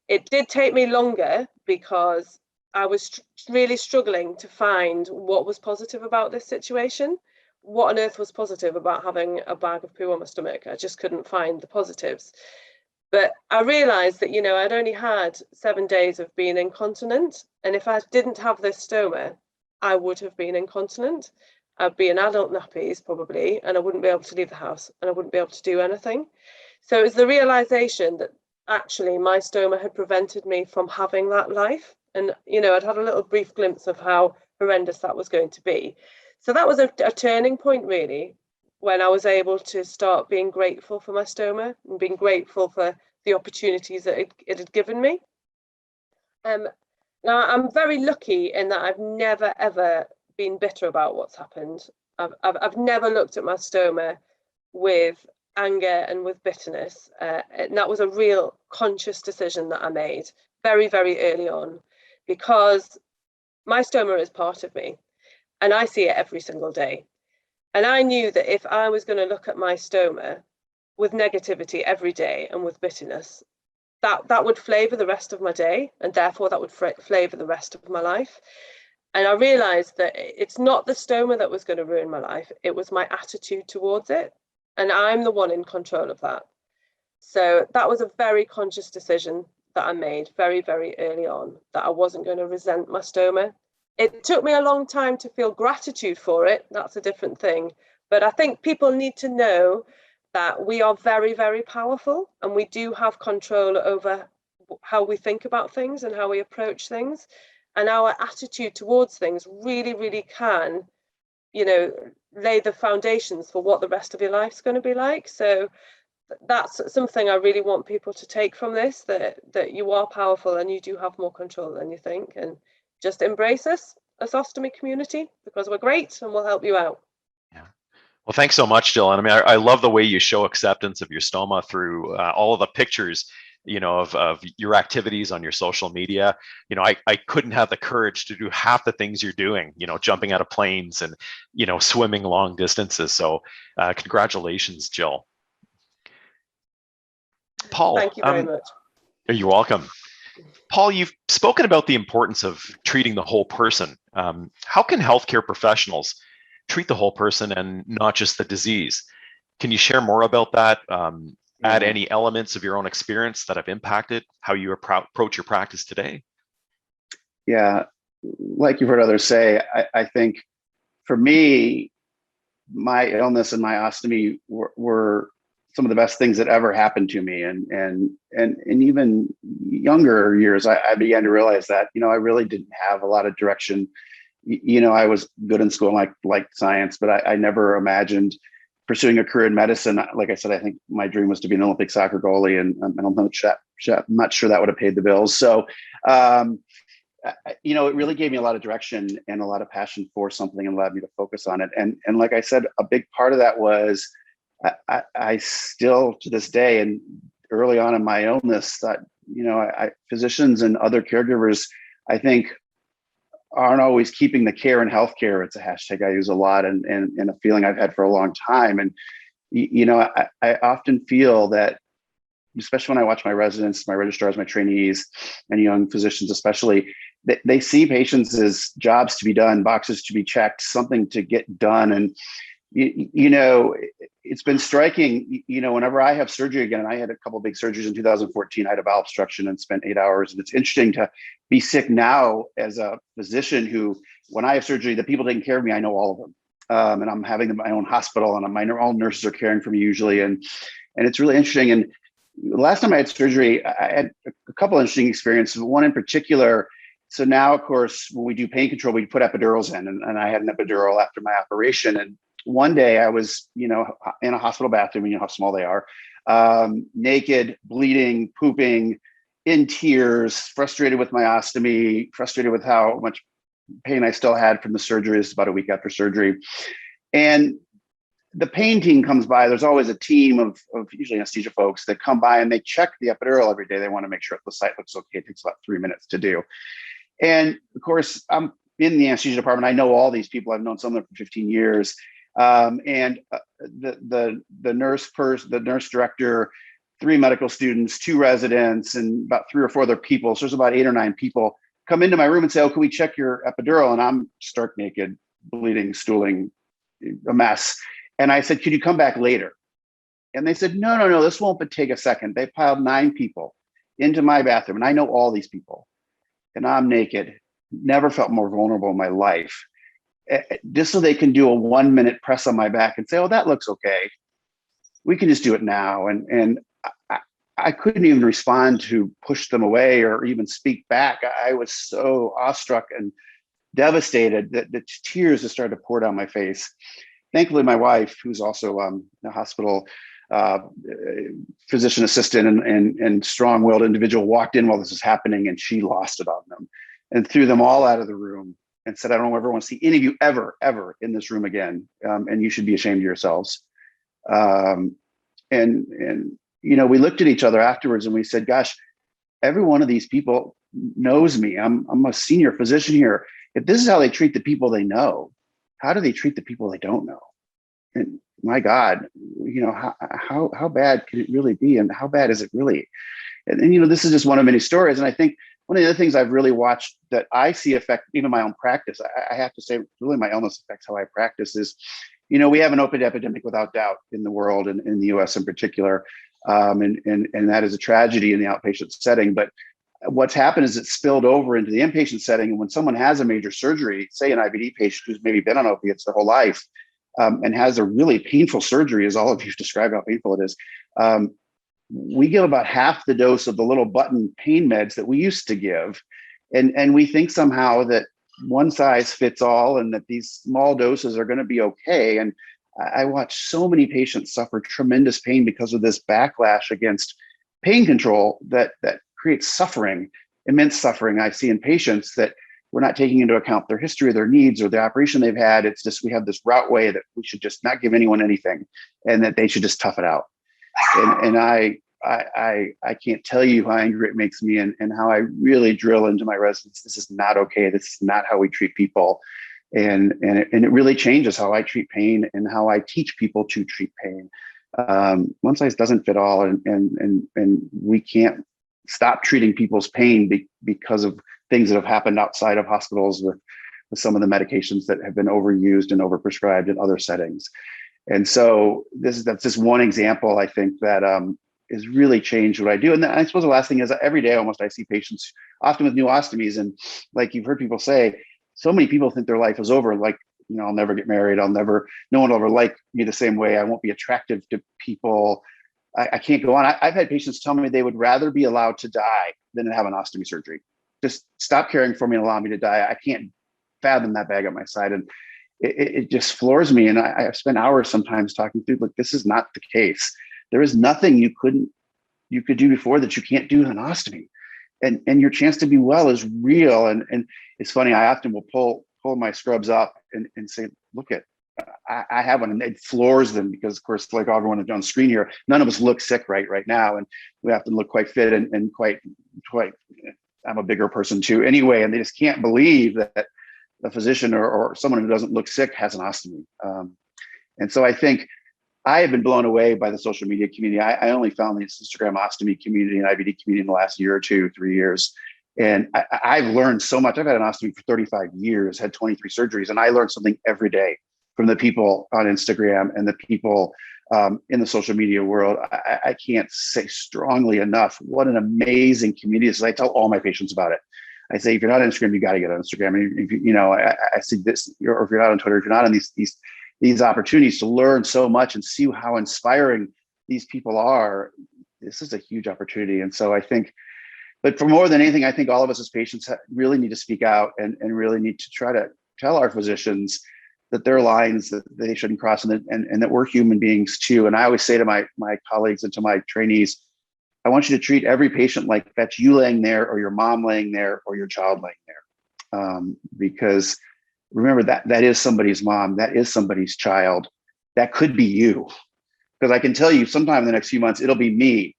It did take me longer because I was really struggling to find what was positive about this situation. what on earth was positive about having a bag of poo on my stomach? I just couldn't find the positives. But I realized that, I'd only had 7 days of being incontinent. And if I didn't have this stoma, I would have been incontinent. I'd be in adult nappies probably, and I wouldn't be able to leave the house, and I wouldn't be able to do anything. So it was the realization that actually my stoma had prevented me from having that life. And, I'd had a little brief glimpse of how horrendous that was going to be. So that was a turning point, really, when I was able to start being grateful for my stoma and being grateful for the opportunities that it had given me. Now, I'm very lucky in that I've never, ever been bitter about what's happened. I've never looked at my stoma with anger and with bitterness. And that was a real conscious decision that I made very, very early on, because my stoma is part of me and I see it every single day. And I knew that if I was going to look at my stoma with negativity every day and with bitterness, that would flavor the rest of my day, and therefore that would flavor the rest of my life. And I realized that it's not the stoma that was going to ruin my life, it was my attitude towards it. And I'm the one in control of that. So that was a very conscious decision that I made very, very early on, that I wasn't going to resent my stoma. It took me a long time to feel gratitude for it. That's a different thing. But I think people need to know that we are very, very powerful, and we do have control over how we think about things and how we approach things. And our attitude towards things really, really can, lay the foundations for what the rest of your life's going to be like. So that's something I really want people to take from this, that you are powerful and you do have more control than you think. And just embrace us as ostomy community, because we're great and we'll help you out. Yeah. Well, thanks so much, Jill. And I mean, I love the way you show acceptance of your stoma through all of the pictures, of your activities on your social media. I couldn't have the courage to do half the things you're doing, jumping out of planes and, swimming long distances. So congratulations, Jill. Paul. Thank you very much. You're welcome. Paul, you've spoken about the importance of treating the whole person. How can healthcare professionals treat the whole person and not just the disease? Can you share more about that? Add any elements of your own experience that have impacted how you approach your practice today? Yeah, like you've heard others say, I think for me, my illness and my ostomy were some of the best things that ever happened to me. And even younger years, I began to realize that, I really didn't have a lot of direction. I was good in school, like science, but I never imagined pursuing a career in medicine. Like I said, I think my dream was to be an Olympic soccer goalie, and I'm not sure that would have paid the bills. So, it really gave me a lot of direction and a lot of passion for something, and allowed me to focus on it. And like I said, a big part of that was I still, to this day, and early on in my illness, that, physicians and other caregivers, I think, aren't always keeping the care in healthcare. It's a hashtag I use a lot, and a feeling I've had for a long time. And, I often feel that, especially when I watch my residents, my registrars, my trainees, and young physicians especially, they see patients as jobs to be done, boxes to be checked, something to get done. And, it's been striking, whenever I have surgery again, and I had a couple of big surgeries in 2014, I had a bowel obstruction and spent 8 hours. And it's interesting to be sick now as a physician who, when I have surgery, the people taking care of me, I know all of them. And I'm having my own hospital, and my own nurses are caring for me usually. And it's really interesting. And the last time I had surgery, I had a couple of interesting experiences. One in particular. So now, of course, when we do pain control, we put epidurals in, and I had an epidural after my operation. And one day I was, in a hospital bathroom, you know how small they are, naked, bleeding, pooping, in tears, frustrated with my ostomy, frustrated with how much pain I still had from the surgery. This is about a week after surgery. And the pain team comes by. There's always a team of usually anesthesia folks that come by, and they check the epidural every day. They want to make sure the site looks okay. It takes about 3 minutes to do. And of course, I'm in the anesthesia department. I know all these people. I've known some of them for 15 years. And the nurse director, 3 medical students, 2 residents, and about 3 or 4 other people. So there's about 8 or 9 people come into my room and say, "Oh, can we check your epidural?" And I'm stark naked, bleeding, stooling, a mess. And I said, could you come back later? And they said, no, this won't but take a second. They piled 9 people into my bathroom. And I know all these people. And I'm naked, never felt more vulnerable in my life. Just so they can do a 1-minute press on my back and say, oh, that looks okay. We can just do it now. And I couldn't even respond to push them away or even speak back. I was so awestruck and devastated that the tears just started to pour down my face. Thankfully, my wife, who's also a hospital physician assistant and strong-willed individual, walked in while this was happening, and she lost it on them and threw them all out of the room and said, I don't ever want to see any of you ever in this room again. And you should be ashamed of yourselves. And we looked at each other afterwards and we said, gosh, every one of these people knows me. I'm a senior physician here. If this is how they treat the people they know, how do they treat the people they don't know? And my God, how bad can it really be? And how bad is it really? And this is just one of many stories. And I think one of the other things I've really watched that I see affect even my own practice, I have to say, really my illness affects how I practice is, we have an opioid epidemic without doubt in the world and in the US in particular. And that is a tragedy in the outpatient setting. But what's happened is it's spilled over into the inpatient setting. And when someone has a major surgery, say an IBD patient who's maybe been on opiates their whole life, and has a really painful surgery, as all of you described how painful it is, we give about half the dose of the little button pain meds that we used to give. And we think somehow that one size fits all and that these small doses are going to be okay. And I watch so many patients suffer tremendous pain because of this backlash against pain control that creates suffering, immense suffering I see in patients that we're not taking into account their history, their needs, or the operation they've had. It's just, we have this route way that we should just not give anyone anything and that they should just tough it out. And I can't tell you how angry it makes me and how I really drill into my residents. This is not okay. This is not how we treat people. And it really changes how I treat pain and how I teach people to treat pain. One size doesn't fit all, and we can't stop treating people's pain because of things that have happened outside of hospitals with some of the medications that have been overused and overprescribed in other settings. And so that's just one example, I think, that has really changed what I do. And then I suppose the last thing is every day almost I see patients, often with new ostomies, and like you've heard people say, so many people think their life is over. Like, I'll never get married. No one will ever like me the same way. I won't be attractive to people. I can't go on. I've had patients tell me they would rather be allowed to die than to have an ostomy surgery. Just stop caring for me and allow me to die. I can't fathom that bag at my side. And it just floors me. And I've spent hours sometimes talking through, look, this is not the case. There is nothing you could do before that you can't do in an ostomy. And your chance to be well is real. And it's funny, I often will pull my scrubs up and say, look at, I have one, and it floors them because, of course, like everyone on screen here, none of us look sick right now. And we have to look quite fit and quite, I'm a bigger person too anyway. And they just can't believe that a physician or someone who doesn't look sick has an ostomy. And so I think I have been blown away by the social media community. I only found the Instagram ostomy community and IBD community in the last year or 2, 3 years. And I've learned so much. I've had an ostomy for 35 years, had 23 surgeries, and I learned something every day from the people on Instagram and the people in the social media world. I can't say strongly enough what an amazing community is. I tell all my patients about it. I say, if you're not on Instagram, you got to get on Instagram. And if I see this, or if you're not on Twitter, if you're not on these opportunities to learn so much and see how inspiring these people are, this is a huge opportunity. And so I think, but for more than anything, I think all of us as patients really need to speak out and really need to try to tell our physicians that there are lines that they shouldn't cross and that we're human beings too. And I always say to my colleagues and to my trainees, I want you to treat every patient like that's you laying there or your mom laying there or your child laying there. Because remember that is somebody's mom, that is somebody's child, that could be you. Because I can tell you sometime in the next few months, it'll be me.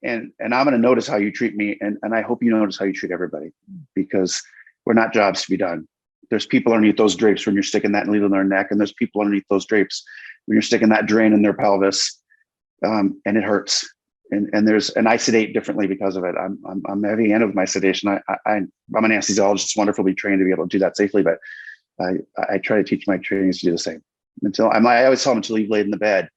And I'm going to notice how you treat me. And I hope you notice how you treat everybody, because we're not jobs to be done. There's people underneath those drapes when you're sticking that needle in their neck, and there's people underneath those drapes when you're sticking that drain in their pelvis, and it hurts. And I sedate differently because of it. I'm heavy handed with my sedation. I'm an anesthesiologist, wonderfully trained to be able to do that safely, but I try to teach my trainees to do the same. I always tell them until you've laid in the bed.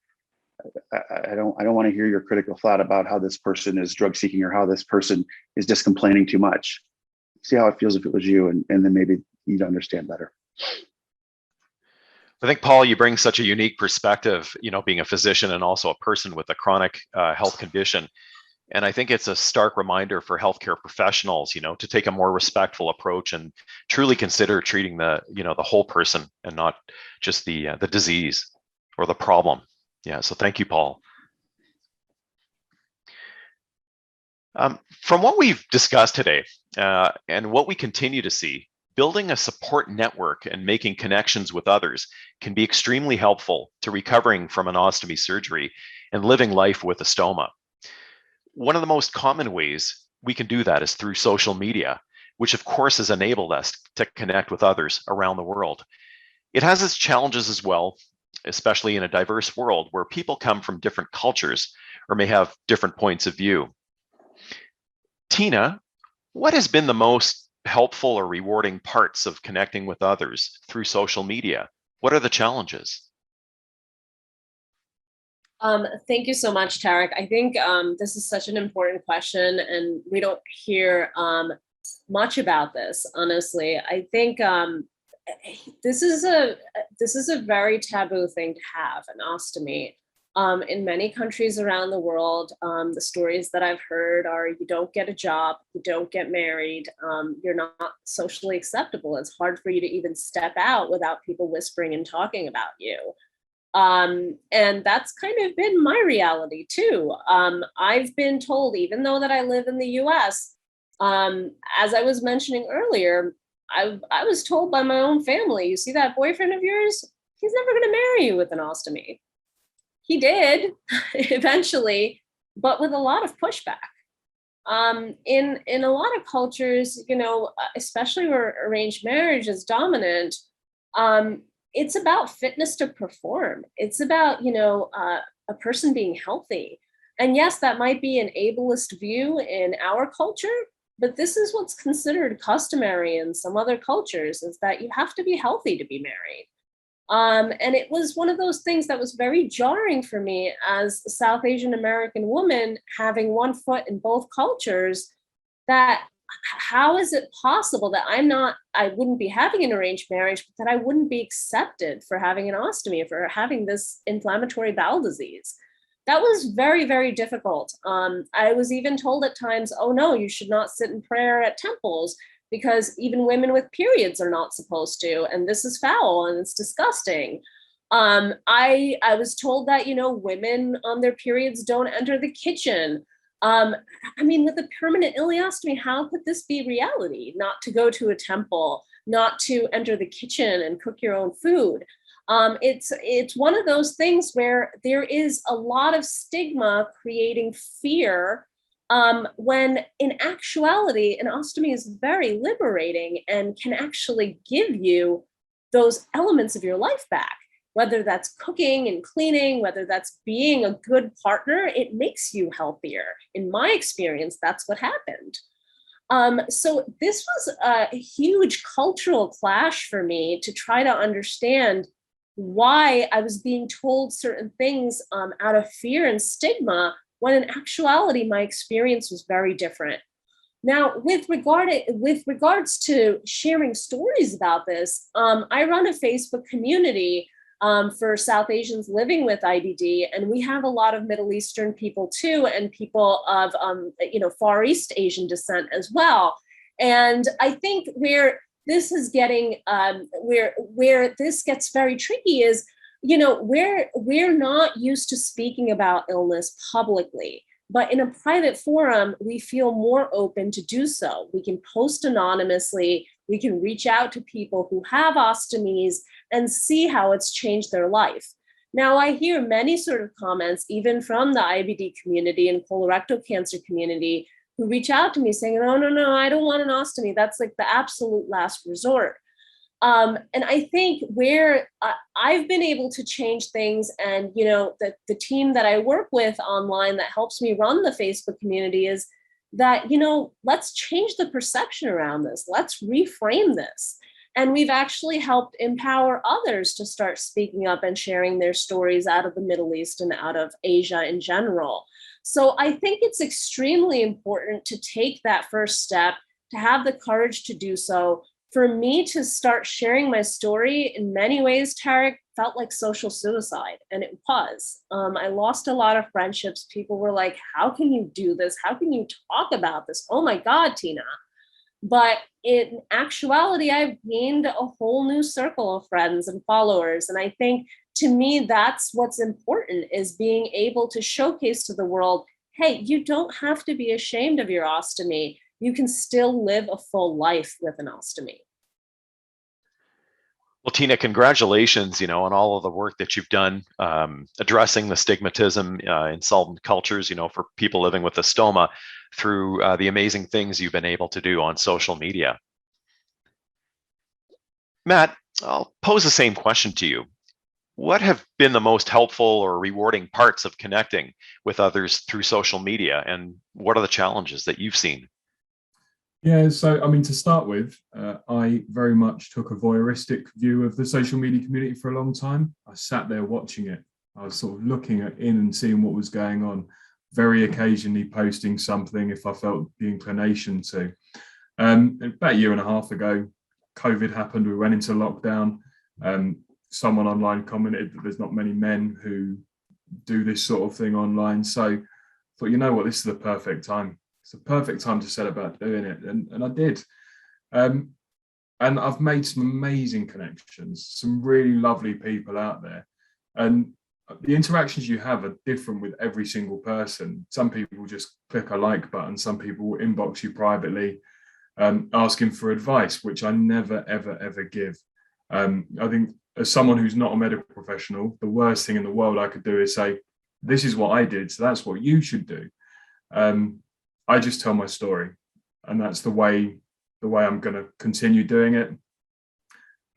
I don't want to hear your critical thought about how this person is drug seeking or how this person is just complaining too much. See how it feels if it was you, and then maybe you'd understand better. I think, Paul, you bring such a unique perspective, being a physician and also a person with a chronic health condition. And I think it's a stark reminder for healthcare professionals, to take a more respectful approach and truly consider treating the whole person and not just the disease or the problem. Yeah, so thank you, Paul. From what we've discussed today and what we continue to see, building a support network and making connections with others can be extremely helpful to recovering from an ostomy surgery and living life with a stoma. One of the most common ways we can do that is through social media, which of course has enabled us to connect with others around the world. It has its challenges as well, especially in a diverse world where people come from different cultures or may have different points of view. Tina, what has been the most helpful or rewarding parts of connecting with others through social media? What are the challenges? Thank you so much, Tarek. I think this is such an important question, and we don't hear much about this, honestly. I think this is a very taboo thing to have, an ostomy. In many countries around the world, the stories that I've heard are you don't get a job, you don't get married, you're not socially acceptable. It's hard for you to even step out without people whispering and talking about you. And that's kind of been my reality too. I've been told, even though that I live in the US, as I was mentioning earlier, I was told by my own family, you see that boyfriend of yours? He's never going to marry you with an ostomy. He did eventually, but with a lot of pushback. In a lot of cultures, especially where arranged marriage is dominant, it's about fitness to perform. It's about, a person being healthy. And yes, that might be an ableist view in our culture, but this is what's considered customary in some other cultures, is that you have to be healthy to be married. And it was one of those things that was very jarring for me as a South Asian American woman, having one foot in both cultures, that how is it possible that I wouldn't be having an arranged marriage, but that I wouldn't be accepted for having an ostomy, for having this inflammatory bowel disease? That was very, very difficult. I was even told at times, oh no, you should not sit in prayer at temples because even women with periods are not supposed to, and this is foul and it's disgusting. I was told that, women on their periods don't enter the kitchen. With a permanent ileostomy, how could this be reality? Not to go to a temple, not to enter the kitchen and cook your own food. It's one of those things where there is a lot of stigma creating fear, when in actuality, an ostomy is very liberating and can actually give you those elements of your life back. Whether that's cooking and cleaning, whether that's being a good partner, it makes you healthier. In my experience, that's what happened. So this was a huge cultural clash for me to try to understand why I was being told certain things out of fear and stigma, when in actuality, my experience was very different. Now, with regards to sharing stories about this, I run a Facebook community for South Asians living with IBD, and we have a lot of Middle Eastern people too, and people of Far East Asian descent as well. And I think where this is getting where this gets very tricky is, we're not used to speaking about illness publicly, but in a private forum, we feel more open to do so. We can post anonymously, we can reach out to people who have ostomies and see how it's changed their life. Now, I hear many sort of comments, even from the IBD community and colorectal cancer community, who reach out to me saying, no, I don't want an ostomy. That's like the absolute last resort. And I think where I've been able to change things, and the team that I work with online that helps me run the Facebook community, is that let's change the perception around this. Let's reframe this. And we've actually helped empower others to start speaking up and sharing their stories out of the Middle East and out of Asia in general. So I think it's extremely important to take that first step, to have the courage to do so. For me to start sharing my story, in many ways, Tarek, felt like social suicide, and it was. I lost a lot of friendships. People were like, how can you do this? How can you talk about this? Oh my God, Tina. But in actuality, I've gained a whole new circle of friends and followers. And I think, to me, that's what's important, is being able to showcase to the world, hey, you don't have to be ashamed of your ostomy. You can still live a full life with an ostomy. Well, Tina, congratulations, on all of the work that you've done addressing the stigmatism in solvent cultures, for people living with a stoma through the amazing things you've been able to do on social media. Matt, I'll pose the same question to you. What have been the most helpful or rewarding parts of connecting with others through social media, and what are the challenges that you've seen? Yeah, so to start with, I very much took a voyeuristic view of the social media community for a long time. I sat there watching it. I was sort of looking in and seeing what was going on, very occasionally posting something if I felt the inclination to. About a year and a half ago, COVID happened. We went into lockdown. Someone online commented that there's not many men who do this sort of thing online. So I thought, you know what, this is the perfect time. It's a perfect time to set about doing it. And I did. And I've made some amazing connections, some really lovely people out there. And the interactions you have are different with every single person. Some people just click a like button. Some people will inbox you privately, asking for advice, which I never, ever, ever give. I think as someone who's not a medical professional, the worst thing in the world I could do is say, this is what I did, so that's what you should do. I just tell my story, and that's the way I'm going to continue doing it.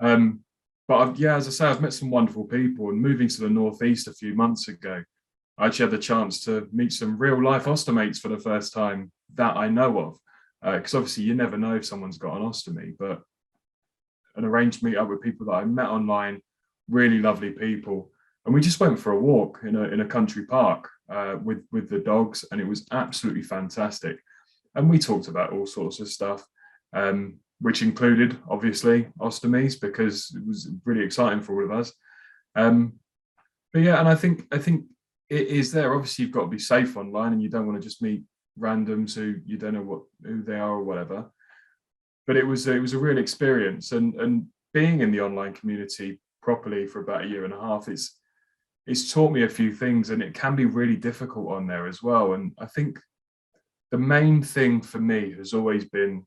But as I say, I've met some wonderful people, and moving to the Northeast a few months ago, I actually had the chance to meet some real life ostomates for the first time that I know of. Because obviously you never know if someone's got an ostomy, but an arranged meet up with people that I met online, really lovely people. And we just went for a walk in a country park with the dogs, and it was absolutely fantastic. And we talked about all sorts of stuff, which included obviously ostomies, because it was really exciting for all of us. But yeah, and I think it is there. Obviously, you've got to be safe online, and you don't want to just meet randoms who you don't know who they are or whatever. But it was a real experience, and being in the online community properly for about a year and a half, it's taught me a few things, and it can be really difficult on there as well. And I think the main thing for me has always been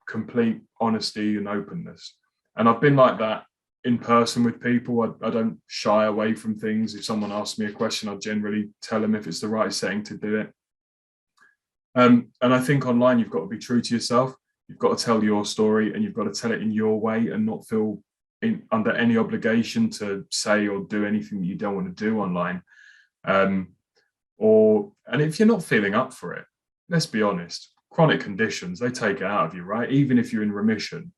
complete honesty and openness. And I've been like that in person with people. I don't shy away from things. If someone asks me a question, I generally tell them if it's the right setting to do it. And I think online, you've got to be true to yourself. You've got to tell your story, and you've got to tell it in your way, and not feel under any obligation to say or do anything that you don't want to do online. And if you're not feeling up for it, let's be honest, chronic conditions, they take it out of you, right? Even if you're in remission,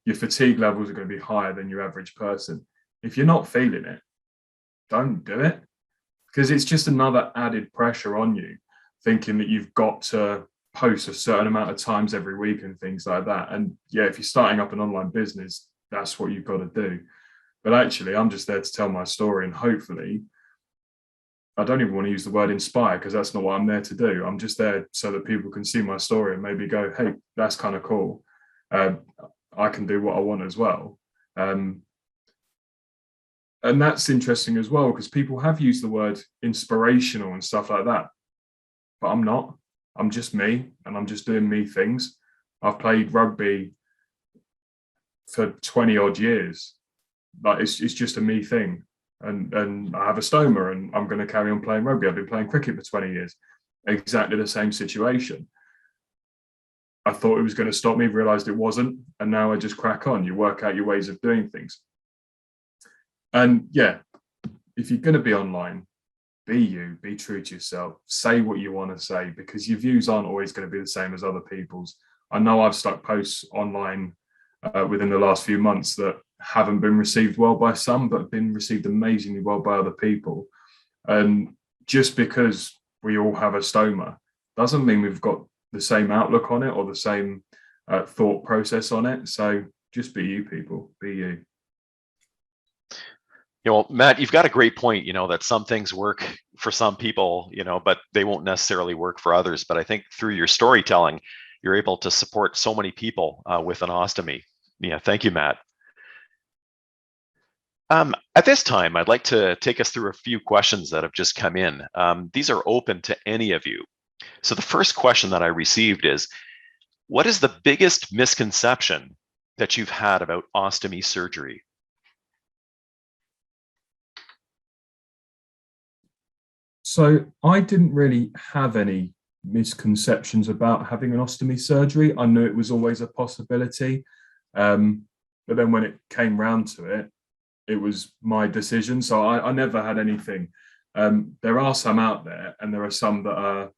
your fatigue levels are going to be higher than your average person. If you're not feeling it, don't do it, because it's just another added pressure on you, thinking that you've got to post a certain amount of times every week and things like that. And yeah, if you're starting up an online business, that's what you've got to do. But actually, I'm just there to tell my story, and hopefully, I don't even want to use the word inspire, because that's not what I'm there to do. I'm just there so that people can see my story and maybe go, hey, that's kind of cool. I can do what I want as well. And that's interesting as well, because people have used the word inspirational and stuff like that. But I'm not. I'm just me, and I'm just doing me things. I've played rugby for 20 odd years. Like it's just a me thing. And I have a stoma, and I'm going to carry on playing rugby. I've been playing cricket for 20 years. Exactly the same situation. I thought it was going to stop me, realized it wasn't. And now I just crack on. You work out your ways of doing things. And yeah, if you're going to be online, be you, be true to yourself, say what you want to say, because your views aren't always going to be the same as other people's. I know I've stuck posts online within the last few months that haven't been received well by some, but have been received amazingly well by other people. And just because we all have a stoma doesn't mean we've got the same outlook on it or the same thought process on it. So just be you, people, be you. Well, Matt, you've got a great point, that some things work for some people, but they won't necessarily work for others. But I think through your storytelling, you're able to support so many people with an ostomy. Yeah, thank you, Matt. At this time, I'd like to take us through a few questions that have just come in. These are open to any of you. So the first question that I received is, what is the biggest misconception that you've had about ostomy surgery? So I didn't really have any misconceptions about having an ostomy surgery. I knew it was always a possibility. But then when it came round to it, it was my decision. So I never had anything. There are some out there, and there are some that are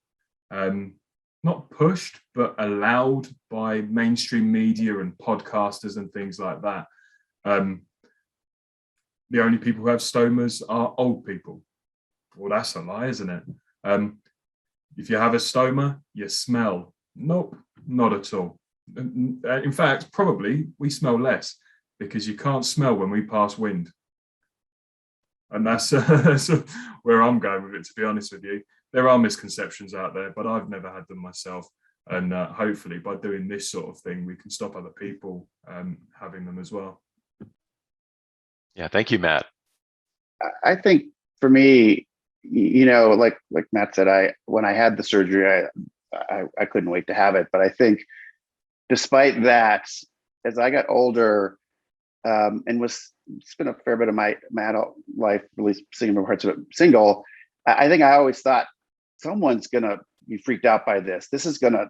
not pushed, but allowed by mainstream media and podcasters and things like that. The only people who have stomas are old people. Well, that's a lie, isn't it? If you have a stoma, you smell. Nope, not at all. In fact, probably we smell less because you can't smell when we pass wind. And that's where I'm going with it, to be honest with you. There are misconceptions out there, but I've never had them myself. And hopefully by doing this sort of thing, we can stop other people having them as well. Yeah, thank you, Matt. I think for me, like Matt said, when I had the surgery, I couldn't wait to have it. But I think despite that, as I got older and spent a fair bit of my adult life, at least single parts of it single, I think I always thought someone's gonna be freaked out by this. This is gonna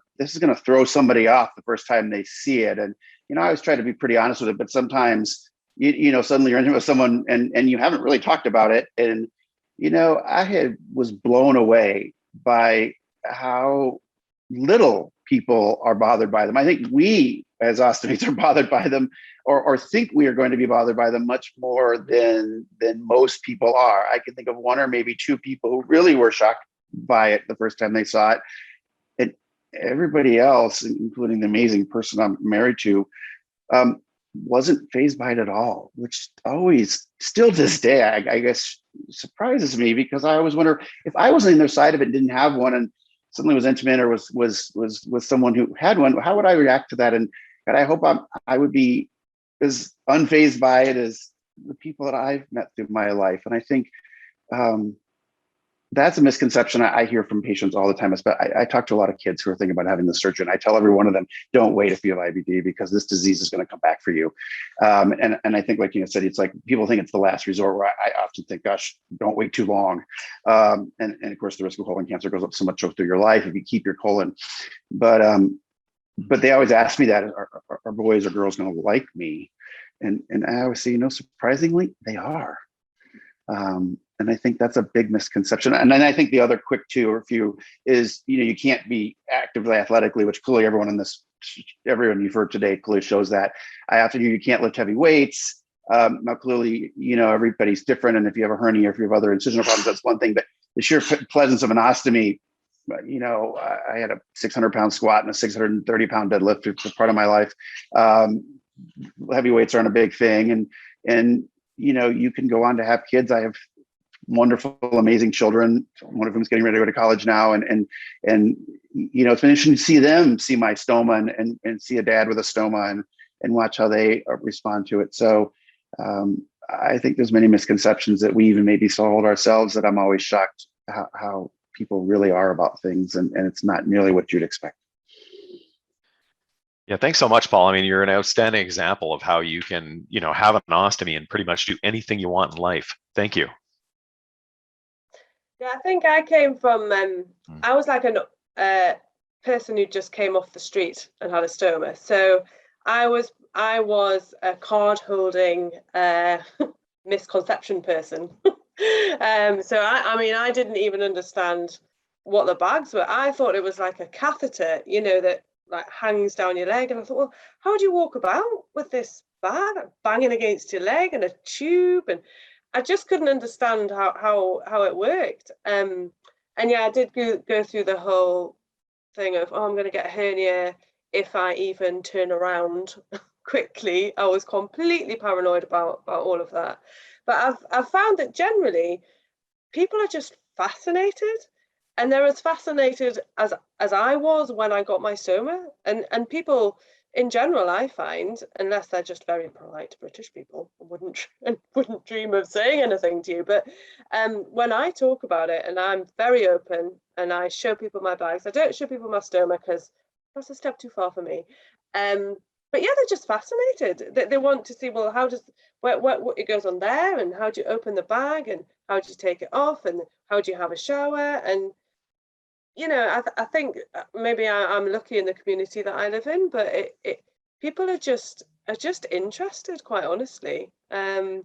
throw somebody off the first time they see it. And I always try to be pretty honest with it, but sometimes suddenly you're in with someone and you haven't really talked about it. And I was blown away by how little people are bothered by them. I think we as ostomies are bothered by them or think we are going to be bothered by them much more than most people are. I can think of one or maybe two people who really were shocked by it the first time they saw it. And everybody else, including the amazing person I'm married to, wasn't fazed by it at all, which always, still to this day, I guess surprises me, because I always wonder if I was on the other side of it and didn't have one and suddenly was intimate or was with someone who had one, how would I react to that? And I hope I would be as unfazed by it as the people that I've met through my life. And I think that's a misconception I hear from patients all the time. I talk to a lot of kids who are thinking about having the surgery, and I tell every one of them, don't wait if you have IBD, because this disease is going to come back for you. And I think, like you said, it's like people think it's the last resort, where I often think, gosh, don't wait too long. And of course, the risk of colon cancer goes up so much through your life if you keep your colon. But they always ask me that, are boys or girls going to like me? And I always say, surprisingly, they are. And I think that's a big misconception. And then I think the other quick few is, you can't be actively athletically, which clearly everyone you've heard today clearly shows that. I often hear you can't lift heavy weights. Now, clearly, everybody's different. And if you have a hernia, or if you have other incisional problems, that's one thing. But the sheer presence of an ostomy, I had a 600-pound squat and a 630-pound deadlift for part of my life. Heavy weights aren't a big thing. And you can go on to have kids. I have wonderful, amazing children, one of whom's getting ready to go to college now. And it's been interesting to see them see my stoma and see a dad with a stoma and watch how they respond to it. So I think there's many misconceptions that we even maybe sold ourselves, that I'm always shocked how people really are about things. And it's not nearly what you'd expect. Yeah, thanks so much, Paul. I mean, you're an outstanding example of how you can, have an ostomy and pretty much do anything you want in life. Thank you. Yeah, I think I came from, I was like a person who just came off the street and had a stoma. So I was a card holding misconception person. So I didn't even understand what the bags were. I thought it was like a catheter, that like hangs down your leg. And I thought, well, how do you walk about with this bag banging against your leg and a tube? And I just couldn't understand how it worked. And yeah, I did go through the whole thing of, oh, I'm going to get a hernia if I even turn around quickly. I was completely paranoid about all of that. But I've found that generally people are just fascinated, and they're as fascinated as I was when I got my stoma. And people in general, I find, unless they're just very polite British people, wouldn't dream of saying anything to you. But when I talk about it, and I'm very open, and I show people my bags, I don't show people my stoma because that's a step too far for me. But yeah, they're just fascinated. They want to see, well, how does what it goes on there, and how do you open the bag, and how do you take it off, and how do you have a shower? And you know, I think maybe I'm lucky in the community that I live in, but people are just interested, quite honestly. And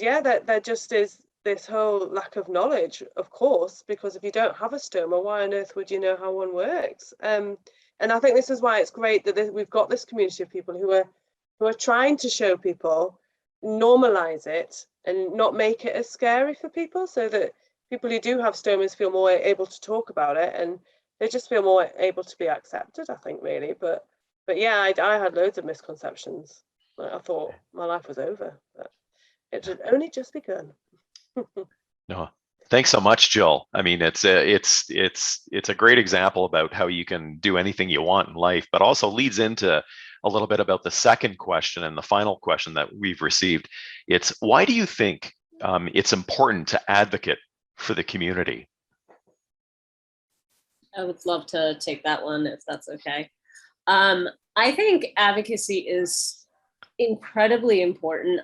yeah, there just is this whole lack of knowledge, of course, because if you don't have a stoma, why on earth would you know how one works? And I think this is why it's great that we've got this community of people who are trying to show people, normalize it, and not make it as scary for people, so that people who do have stomas feel more able to talk about it, and they just feel more able to be accepted, I think, really. But yeah, I had loads of misconceptions. I thought my life was over, but it had only just begun. No, thanks so much, Jill. I mean, it's a great example about how you can do anything you want in life, but also leads into a little bit about the second question and the final question that we've received. It's, why do you think it's important to advocate for the community? I would love to take that one, if that's okay. I think advocacy is incredibly important.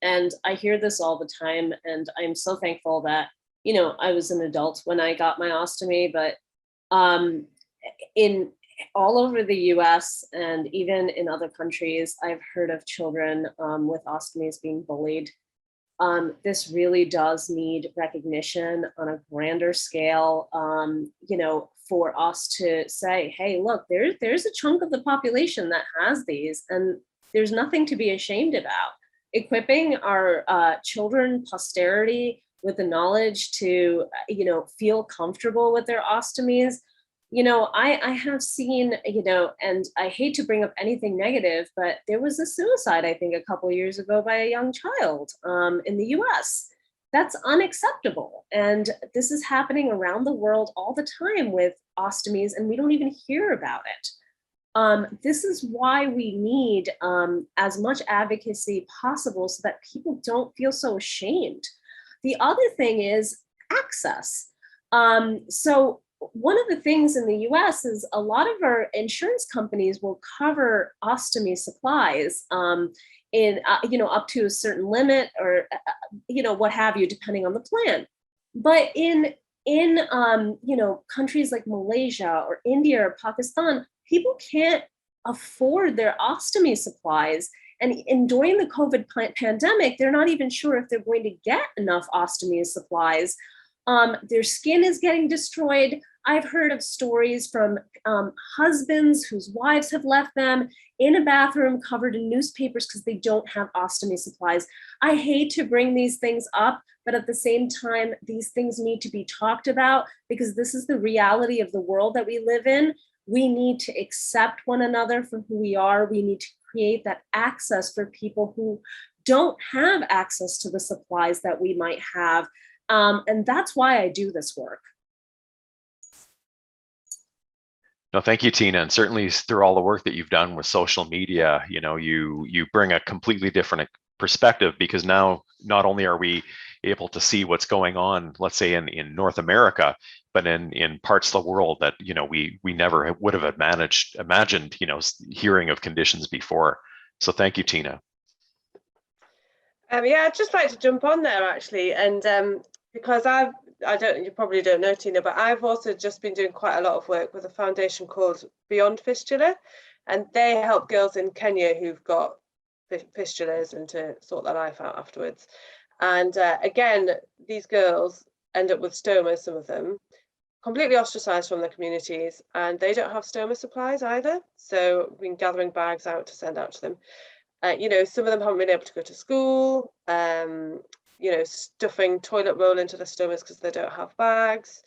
And I hear this all the time, and I'm so thankful that, you know, I was an adult when I got my ostomy, but in all over the US and even in other countries, I've heard of children with ostomies being bullied. This really does need recognition on a grander scale, you know, for us to say, hey, look, there's a chunk of the population that has these, and there's nothing to be ashamed about. Equipping our children, posterity, with the knowledge to, you know, feel comfortable with their ostomies. You know, I have seen, you know, and I hate to bring up anything negative, but there was a suicide, I think, a couple of years ago by a young child in the US. That's unacceptable. And this is happening around the world all the time with ostomies, and we don't even hear about it. This is why we need as much advocacy possible so that people don't feel so ashamed. The other thing is access. So one of the things in the US is a lot of our insurance companies will cover ostomy supplies in, you know, up to a certain limit, or, you know, what have you, depending on the plan. But in you know, countries like Malaysia or India or Pakistan, people can't afford their ostomy supplies. And during the COVID pandemic, they're not even sure if they're going to get enough ostomy supplies. Their skin is getting destroyed. I've heard of stories from husbands whose wives have left them in a bathroom covered in newspapers because they don't have ostomy supplies. I hate to bring these things up, but at the same time, these things need to be talked about, because this is the reality of the world that we live in. We need to accept one another for who we are. We need to create that access for people who don't have access to the supplies that we might have. And that's why I do this work. No, thank you, Tina. And certainly through all the work that you've done with social media, you know, you bring a completely different perspective, because now not only are we able to see what's going on, let's say in North America, but in parts of the world that, you know, we never would have imagined, you know, hearing of conditions before. So thank you, Tina. Yeah, I'd just like to jump on there, actually, and because you probably don't know, Tina, but I've also just been doing quite a lot of work with a foundation called Beyond Fistula, and they help girls in Kenya who've got fistulas and to sort their life out afterwards. And again, these girls end up with stoma, some of them, completely ostracized from their communities, and they don't have stoma supplies either. So we've been gathering bags out to send out to them. You know, some of them haven't been able to go to school, you know, stuffing toilet roll into the stomas because they don't have bags.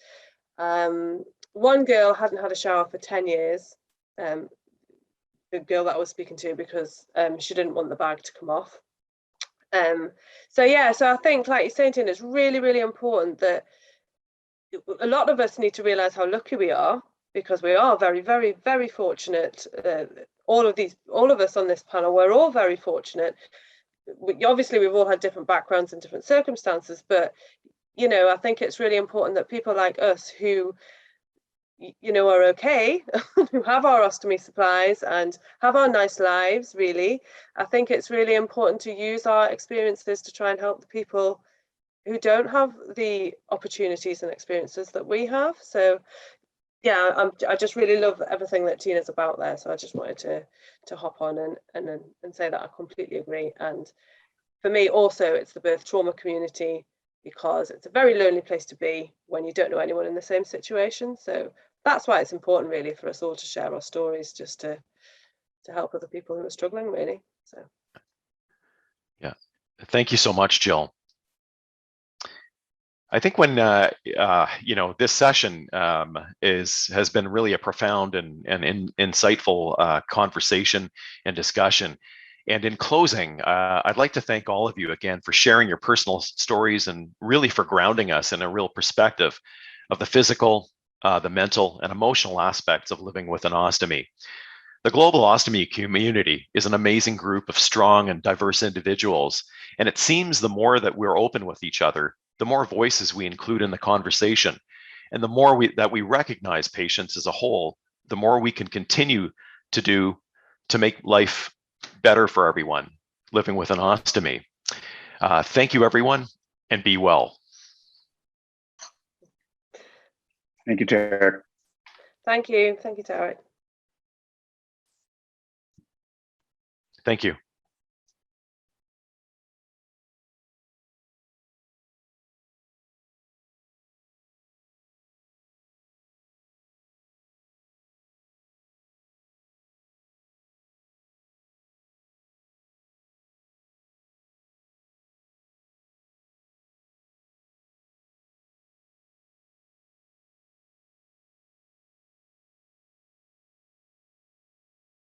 One girl hadn't had a shower for 10 years, the girl that I was speaking to, because she didn't want the bag to come off. So yeah, so I think, like you're saying, Tina, it's really, really important that a lot of us need to realize how lucky we are, because we are very, very, very fortunate. All of us on this panel, we're all very fortunate. Obviously, we've all had different backgrounds and different circumstances, but you know, I think it's really important that people like us who, you know, are okay, who have our ostomy supplies and have our nice lives, really, I think it's really important to use our experiences to try and help the people who don't have the opportunities and experiences that we have. So yeah, I just really love everything that Tina's about there. So I just wanted to hop on and say that I completely agree. And for me also, it's the birth trauma community, because it's a very lonely place to be when you don't know anyone in the same situation. So that's why it's important, really, for us all to share our stories, just to help other people who are struggling, really. So Yeah, thank you so much, Jill. I think when you know, this session has been really a profound and insightful conversation and discussion. And in closing, I'd like to thank all of you again for sharing your personal stories and really for grounding us in a real perspective of the physical, the mental, and emotional aspects of living with an ostomy. The global ostomy community is an amazing group of strong and diverse individuals, and it seems the more that we're open with each other, the more voices we include in the conversation, and the more that we recognize patients as a whole, the more we can continue to do to make life better for everyone living with an ostomy. Thank you, everyone, and be well. Thank you, Tarek. thank you, Tarek. Thank you.